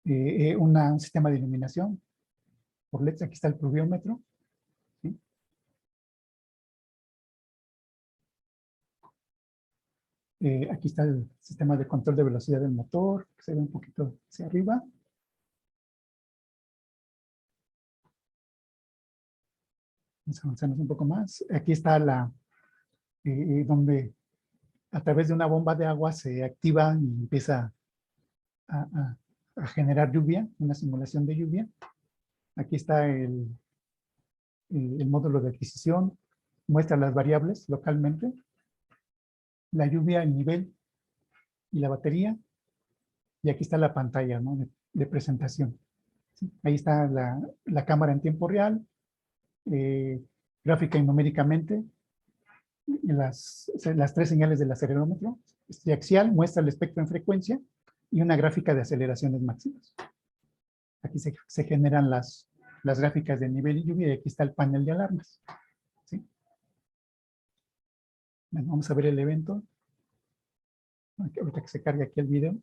Un sistema de iluminación por LEDs. Aquí está el pluviómetro, ¿sí? Aquí está el sistema de control de velocidad del motor, que se ve un poquito hacia arriba. Vamos a avanzarnos un poco más. Aquí está donde a través de una bomba de agua se activa y empieza a, a generar lluvia, una simulación de lluvia. Aquí está el módulo de adquisición, muestra las variables localmente, la lluvia, el nivel y la batería. Y aquí está la pantalla, ¿no?, de presentación. ¿Sí? Ahí está la cámara en tiempo real, gráfica y numéricamente, las tres señales del acelerómetro. Este axial muestra el espectro en frecuencia y una gráfica de aceleraciones máximas. Aquí se generan las gráficas de nivel y lluvia y aquí está el panel de alarmas. ¿Sí? Bueno, vamos a ver el evento. Ahorita que se cargue aquí el video.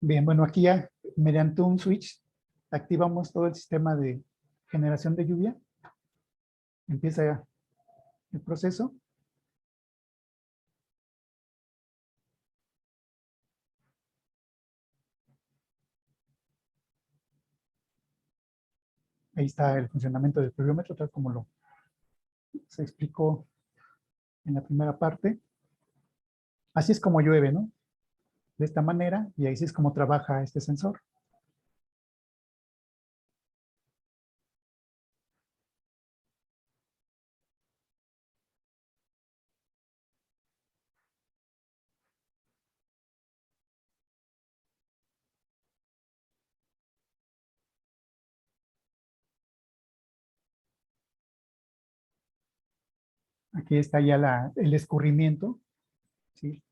Bien, bueno, aquí ya mediante un switch activamos todo el sistema de generación de lluvia. Empieza ya el proceso. Ahí está el funcionamiento del pluviómetro, tal como se explicó en la primera parte. Así es como llueve, ¿no? De esta manera, y así es como trabaja este sensor. Aquí está ya el escurrimiento. ¿Sí?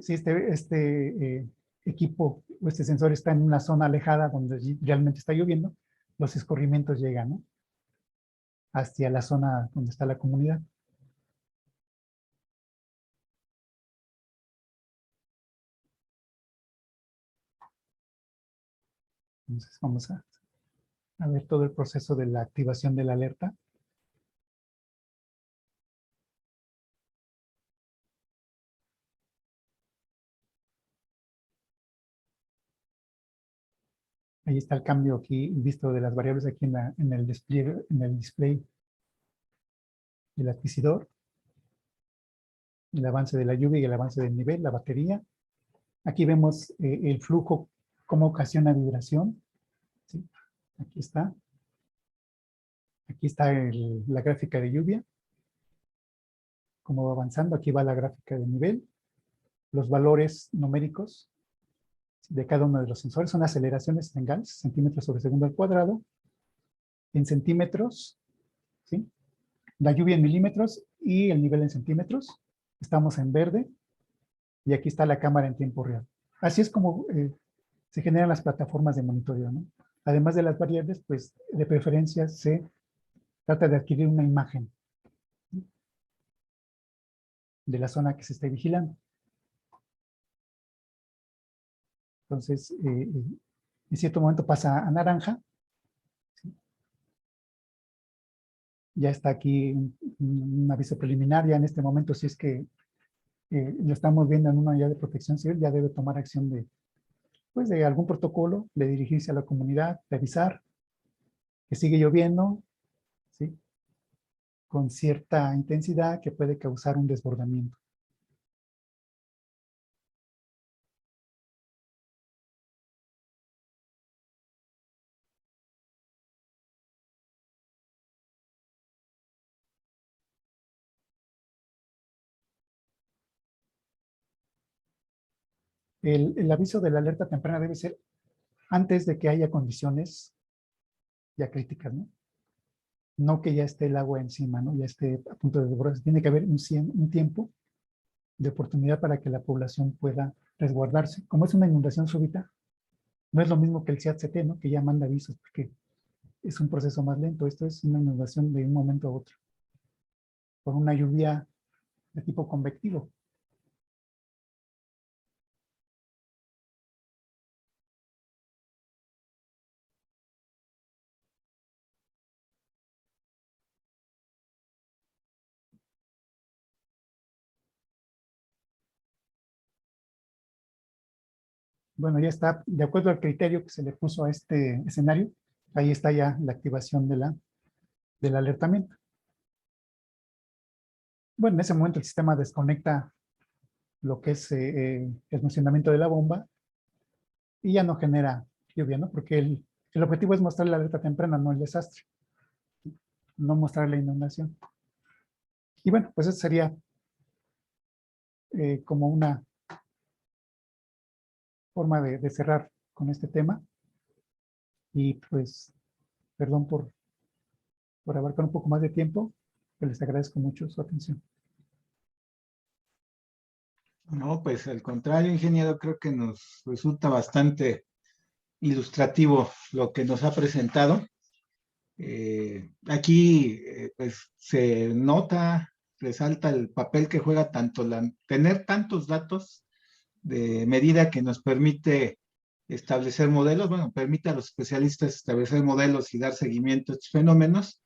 Si este equipo o este sensor está en una zona alejada donde realmente está lloviendo, los escurrimientos llegan, ¿no?, hacia la zona donde está la comunidad. Entonces vamos a ver todo el proceso de la activación de la alerta. Ahí está el cambio aquí visto de las variables aquí en el display del adquisidor, el avance de la lluvia y el avance del nivel, la batería. Aquí vemos el flujo, cómo ocasiona vibración. ¿Sí? Aquí está. Aquí está la gráfica de lluvia, cómo va avanzando. Aquí va la gráfica de nivel, los valores numéricos de cada uno de los sensores. Son aceleraciones en Gauss, centímetros sobre segundo al cuadrado, en centímetros, ¿sí?, la lluvia en milímetros y el nivel en centímetros. Estamos en verde y aquí está la cámara en tiempo real. Así es como se generan las plataformas de monitoreo, ¿no? Además de las variables, pues de preferencia se trata de adquirir una imagen de la zona que se esté vigilando. Entonces, en cierto momento pasa a naranja. ¿Sí? Ya está aquí un aviso preliminar. Ya en este momento, si es que lo estamos viendo en una unidad de protección civil, ya debe tomar acción pues, de algún protocolo, de dirigirse a la comunidad, de avisar que sigue lloviendo, ¿sí?, con cierta intensidad que puede causar un desbordamiento. El aviso de la alerta temprana debe ser antes de que haya condiciones ya críticas, ¿no? No que ya esté el agua encima, ¿no?, ya esté a punto de desbordarse. Tiene que haber un tiempo de oportunidad para que la población pueda resguardarse. Como es una inundación súbita, no es lo mismo que el CIAT-CT, ¿no?, que ya manda avisos, porque es un proceso más lento. Esto es una inundación de un momento a otro, por una lluvia de tipo convectivo. bueno, ya está, de acuerdo al criterio que se le puso a este escenario, ahí está ya la activación del alertamiento. Bueno, en ese momento el sistema desconecta lo que es el funcionamiento de la bomba y ya no genera lluvia, ¿no? Porque el objetivo es mostrar la alerta temprana, no el desastre, no mostrar la inundación. Y bueno, pues eso sería como una forma de cerrar con este tema. Y pues, perdón por abarcar un poco más de tiempo, pero les agradezco mucho su atención. No, pues al contrario, ingeniero, creo que nos resulta bastante ilustrativo lo que nos ha presentado. Aquí, pues se nota, resalta el papel que juega tanto tener tantos datos de medida que nos permite establecer modelos, bueno, permite a los especialistas establecer modelos y dar seguimiento a estos fenómenos,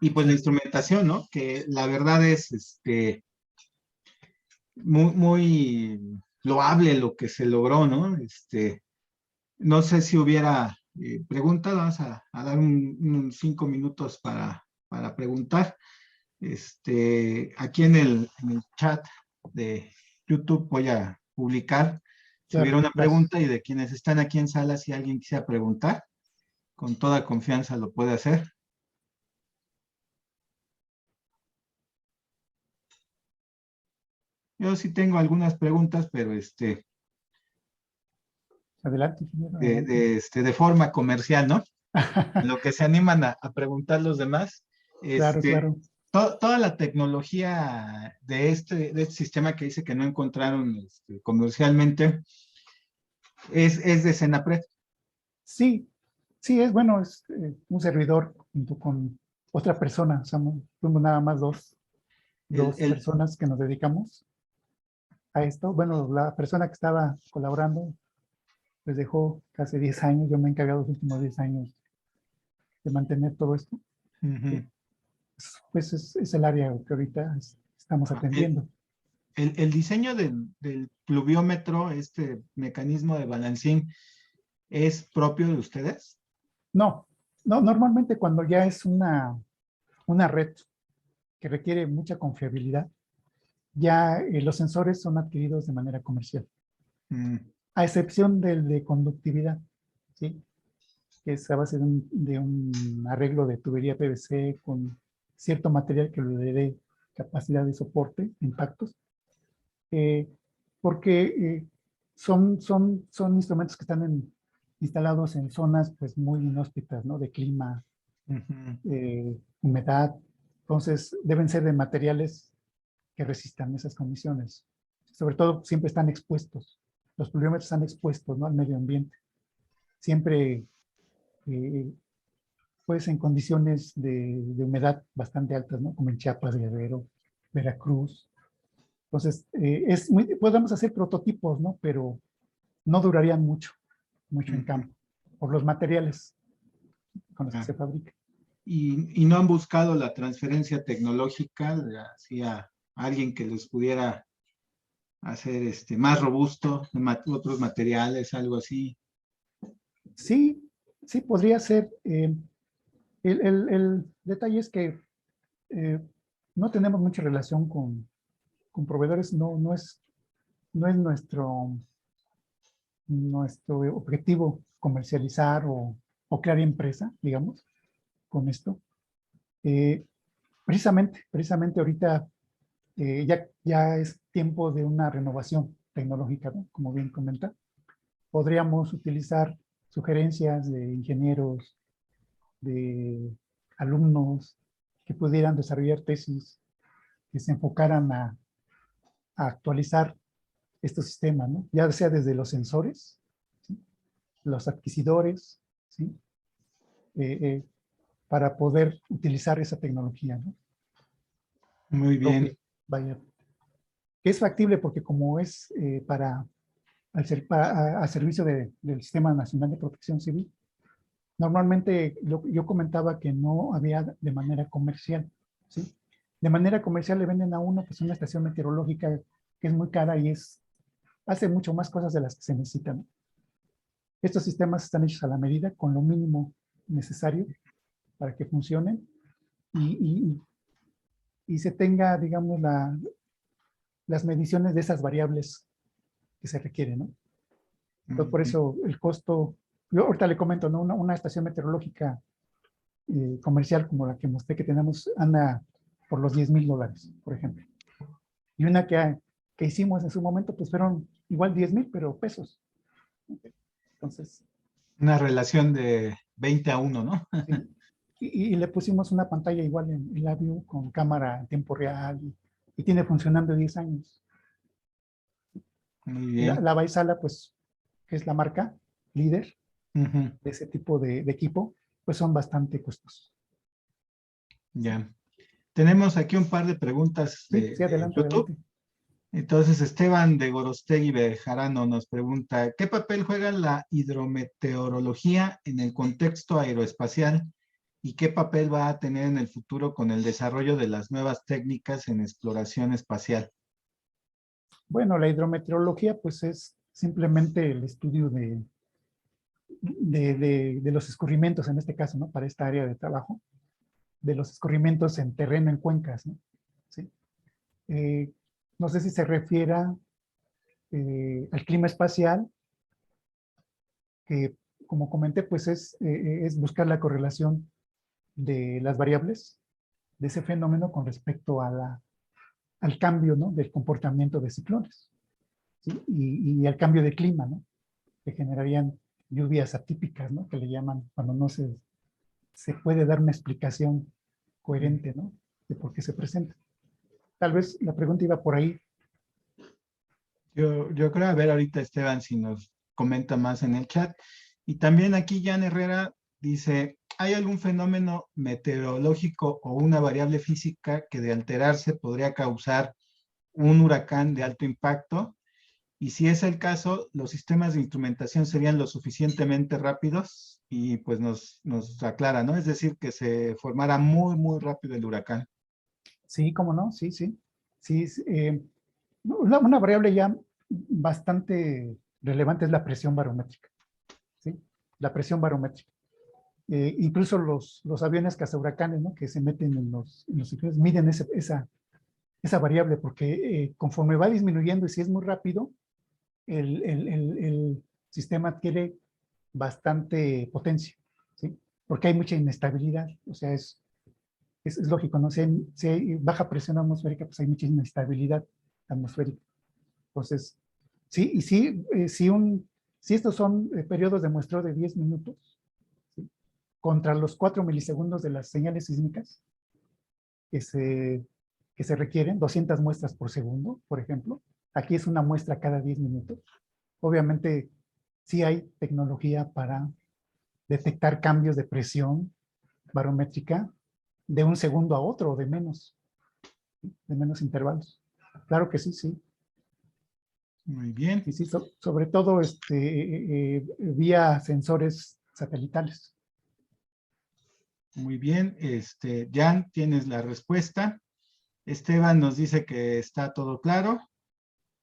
y pues la instrumentación, ¿no? Que la verdad es, muy loable lo que se logró, ¿no? No sé si hubiera preguntas, vamos a dar unos 5 minutos para preguntar. Aquí en el chat de YouTube voy a publicar si hubiera Claro, una gracias. pregunta, y de quienes están aquí en sala, si alguien quisiera preguntar, con toda confianza lo puede hacer. Yo sí tengo algunas preguntas, pero Adelante, ingeniero, de, adelante. de, de forma comercial, ¿no? Lo que se animan a preguntar los demás. Claro, Este, claro. toda la tecnología de este sistema que dice que no encontraron comercialmente es de Senapred. Sí, sí, es bueno, es un servidor junto con otra persona. Somos nada más El, dos el, personas que nos dedicamos a esto. Bueno, la persona que estaba colaborando les dejó casi 10 años. Yo me he encargado los últimos 10 años de mantener todo esto. Ujú. Que, pues es el área que ahorita estamos Ajá. el, atendiendo. el diseño del pluviómetro, este mecanismo de balancín, ¿es propio de ustedes? No, no, normalmente cuando ya es una red que requiere mucha confiabilidad, ya los sensores son adquiridos de manera comercial, Mm, a excepción del de conductividad, ¿sí? Que es a base de un arreglo de tubería PVC con cierto material que le dé capacidad de soporte, de impactos, eh, porque son instrumentos que están instalados en zonas pues, muy inhóspitas, ¿no? De clima, ujú. humedad, entonces deben ser de materiales que resistan esas condiciones. Sobre todo, siempre están expuestos. Los pluviómetros están expuestos, ¿no? Al medio ambiente. Siempre, eh, pues, en condiciones de humedad bastante altas, ¿no? Como en Chiapas, Guerrero, Veracruz. Entonces, podemos hacer prototipos, ¿no? Pero no durarían mucho en Ujú. campo, por los materiales con los que Ah, se fabrican. y no han buscado la transferencia tecnológica hacia alguien que les pudiera hacer más robusto, otros materiales, algo así. Sí, sí, podría ser. El detalle es que eh, no tenemos mucha relación con proveedores, no es nuestro objetivo comercializar o crear empresa, digamos, con esto. Eh, precisamente ahorita ya es tiempo de una renovación tecnológica, ¿no? Como bien comenta. Podríamos utilizar sugerencias de ingenieros, de alumnos que pudieran desarrollar tesis que se enfocaran a actualizar estos sistemas, ¿no? Ya sea desde los sensores, ¿sí? Los adquisidores, ¿sí? Eh, eh, para poder utilizar esa tecnología, ¿no? Muy Lo bien. que vaya, que es factible porque como es al servicio del Sistema Nacional de Protección Civil, normalmente yo comentaba que no había de manera comercial, ¿sí? De manera comercial le venden a uno pues una estación meteorológica que es muy cara y hace mucho más cosas de las que se necesitan. Estos sistemas están hechos a la medida, con lo mínimo necesario para que funcionen y se tenga, digamos, las mediciones de esas variables que se requieren, ¿no? Entonces, por eso el costo, yo ahorita le comento, ¿no? Una estación meteorológica comercial como la que mostré que tenemos anda por los $10,000, por ejemplo. Y una que hicimos en su momento, pues fueron igual 10,000, pero pesos. Entonces, Una relación de 20-1, ¿no? sí. Y le pusimos una pantalla igual en LabVIEW con cámara en tiempo real y tiene funcionando 10 años. Muy Y bien. la Vaisala, pues, que es la marca líder Ujú, de ese tipo de equipo, pues son bastante costosos. ya. Tenemos aquí un par de preguntas Sí, sí, de adelante, YouTube. adelante. Entonces, Esteban de Gorostegui Bejarano nos pregunta, ¿qué papel juega la hidrometeorología en el contexto aeroespacial y qué papel va a tener en el futuro con el desarrollo de las nuevas técnicas en exploración espacial? Bueno, la hidrometeorología, pues es simplemente el estudio de los escurrimientos, en este caso, ¿no? Para esta área de trabajo, de los escurrimientos en terreno, en cuencas, ¿no? ¿Sí? Eh, no sé si se refiera al clima espacial, que como comenté, pues es buscar la correlación de las variables de ese fenómeno con respecto al cambio, ¿no? Del comportamiento de ciclones, ¿sí? Y al cambio de clima, ¿no? Que generarían lluvias atípicas, ¿no? Que le llaman cuando no se puede dar una explicación coherente, ¿no? De por qué se presenta. Tal vez la pregunta iba por ahí. Yo creo, a ver ahorita Esteban si nos comenta más en el chat. Y también aquí Jan Herrera dice, ¿hay algún fenómeno meteorológico o una variable física que de alterarse podría causar un huracán de alto impacto? Y si es el caso, ¿los sistemas de instrumentación serían lo suficientemente rápidos? Y pues nos aclara, ¿no? Es decir, que se formara muy, muy rápido el huracán. Sí, cómo no, sí, sí. Sí, una variable ya bastante relevante es la presión barométrica, ¿sí? La presión barométrica. Incluso los aviones cazahuracanes, ¿no? Que se meten en los ciclones, miden esa variable porque conforme va disminuyendo y si es muy rápido, el sistema adquiere bastante potencia, ¿sí? Porque hay mucha inestabilidad, o sea, es lógico, ¿no? Si hay baja presión atmosférica, pues hay mucha inestabilidad atmosférica. Entonces, sí, y sí, si estos son periodos de muestreo de 10 minutos, ¿sí? Contra los 4 milisegundos de las señales sísmicas que se, que se requieren, 200 muestras por segundo, por ejemplo, aquí es una muestra cada 10 minutos. Obviamente, sí hay tecnología para detectar cambios de presión barométrica de un segundo a otro o de menos intervalos. Claro que sí, sí. Muy bien, Sí, sí, sobre todo vía sensores satelitales. muy bien. Jan, tienes la respuesta. Esteban nos dice que está todo claro.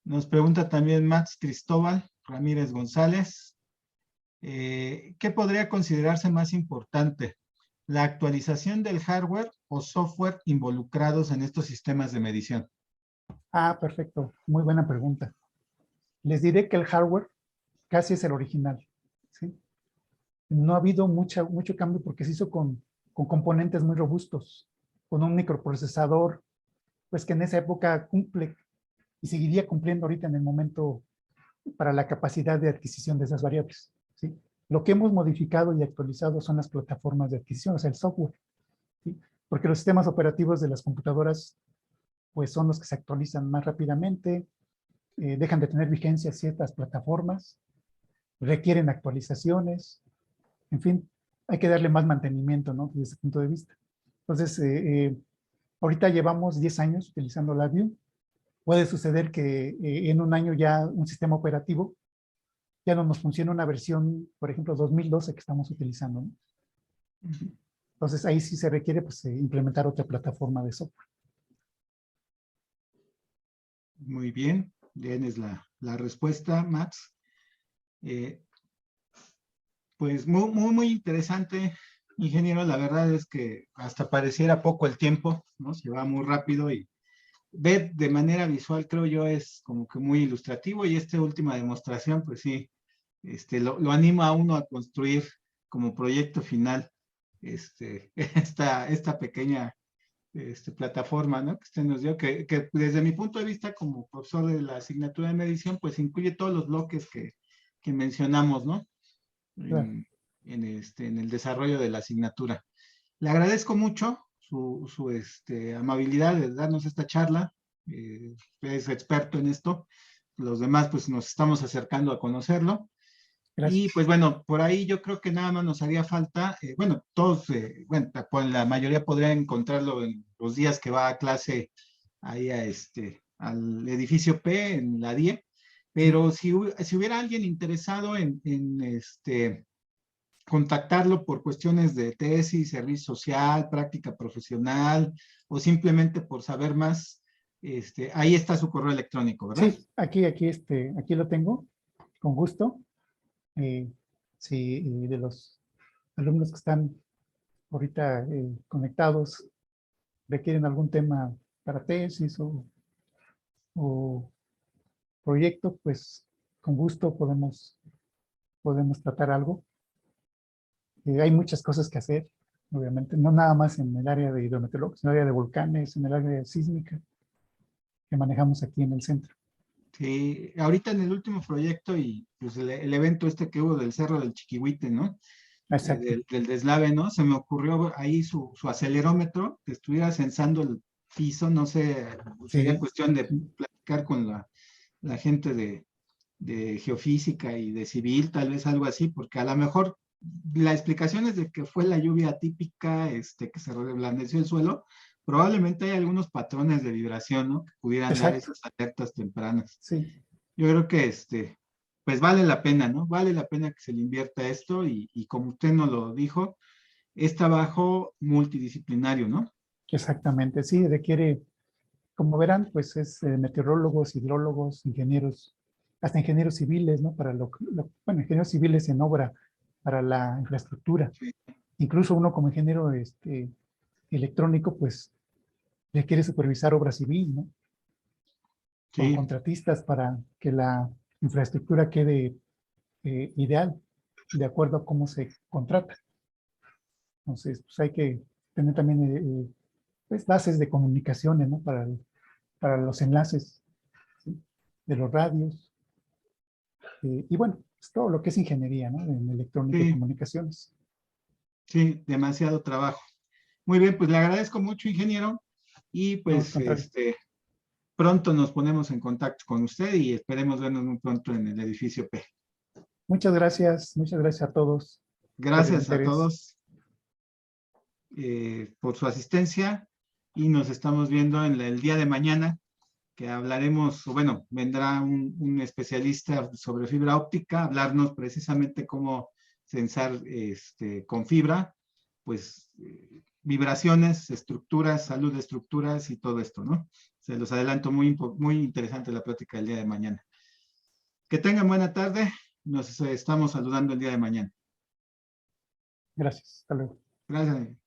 Nos pregunta también Max Cristóbal Ramírez González, ¿qué podría considerarse más importante? ¿La actualización del hardware o software involucrados en estos sistemas de medición? Ah, perfecto. Muy buena pregunta. Les diré que el hardware casi es el original, ¿sí? No ha habido mucho cambio porque se hizo con componentes muy robustos, con un microprocesador, pues que en esa época cumple y seguiría cumpliendo ahorita en el momento para la capacidad de adquisición de esas variables, ¿sí? Lo que hemos modificado y actualizado son las plataformas de adquisición, o sea, el software, ¿sí? Porque los sistemas operativos de las computadoras pues son los que se actualizan más rápidamente, dejan de tener vigencia ciertas plataformas, requieren actualizaciones, en fin, hay que darle más mantenimiento, ¿no? Desde ese punto de vista. Entonces, ahorita llevamos 10 años utilizando LabVIEW. Puede suceder que en un año ya un sistema operativo ya no nos funciona una versión, por ejemplo, 2012 que estamos utilizando, ¿no? Entonces, ahí sí se requiere pues, implementar otra plataforma de software. Muy bien, tienes la respuesta, Max. Pues muy interesante, ingeniero. La verdad es que hasta pareciera poco el tiempo, ¿no? Se va muy rápido y ver de manera visual, creo yo, es como que muy ilustrativo y esta última demostración, pues sí, lo anima a uno a construir como proyecto final esta pequeña plataforma, ¿no? Que usted nos dio, que desde mi punto de vista como profesor de la asignatura de medición, pues incluye todos los bloques que mencionamos, ¿no? Claro. En el desarrollo de la asignatura. Le agradezco mucho su amabilidad de darnos esta charla. Es experto en esto. Los demás, pues nos estamos acercando a conocerlo. Y Gracias. pues bueno, por ahí yo creo que nada más nos haría falta, bueno, todos, bueno, pues la mayoría podrían encontrarlo en los días que va a clase ahí al edificio P en la DIE, Sí. pero si hubiera alguien interesado en contactarlo por cuestiones de tesis, servicio social, práctica profesional o simplemente por saber más, ahí está su correo electrónico, ¿verdad? Sí, aquí lo tengo, con gusto. Eh, si de los alumnos que están ahorita conectados requieren algún tema para tesis o proyecto, pues con gusto podemos tratar algo. Hay muchas cosas que hacer, obviamente, no nada más en el área de hidrometeorología, sino en el área de volcanes, en el área de sísmica que manejamos aquí en el centro. Sí, ahorita en el último proyecto y pues el evento que hubo del Cerro del Chiquihuite, ¿no? Exacto. Del deslave, ¿no? Se me ocurrió ahí su acelerómetro, que estuviera censando el piso, no sé, sería Sí, cuestión de sí, platicar con la gente de geofísica y de civil, tal vez algo así, porque a lo mejor la explicación es de que fue la lluvia típica, que se reblandeció el suelo, probablemente hay algunos patrones de vibración, ¿no? Que pudieran dar exacto. esas alertas tempranas. Sí, Yo creo que pues vale la pena, ¿no? Vale la pena que se le invierta esto y como usted nos lo dijo, es trabajo multidisciplinario, ¿no? exactamente. Sí, requiere, como verán, pues es meteorólogos, hidrólogos, ingenieros, hasta ingenieros civiles, ¿no? Bueno, ingenieros civiles en obra para la infraestructura. Sí, Incluso uno como ingeniero electrónico, pues requiere supervisar obra civil, ¿no? Con sí, contratistas para que la infraestructura quede ideal, de acuerdo a cómo se contrata. Entonces, pues hay que tener también pues, bases de comunicaciones, ¿no? Para los enlaces, ¿sí? De los radios. Y bueno, pues todo lo que es ingeniería, ¿no? En electrónica y sí, comunicaciones. sí, demasiado trabajo. Muy bien, pues le agradezco mucho, ingeniero, y No, al pues contrario. pronto nos ponemos en contacto con usted y esperemos vernos muy pronto en el edificio P. Muchas gracias a todos por el Gracias a interés. todos por su asistencia y nos estamos viendo en el día de mañana, que hablaremos, o bueno, vendrá un especialista sobre fibra óptica a hablarnos precisamente cómo censar con fibra, pues vibraciones, estructuras, salud de estructuras y todo esto, ¿no? Se los adelanto, muy interesante la plática del día de mañana. Que tengan buena tarde, nos estamos saludando el día de mañana. Gracias. Hasta luego. Gracias.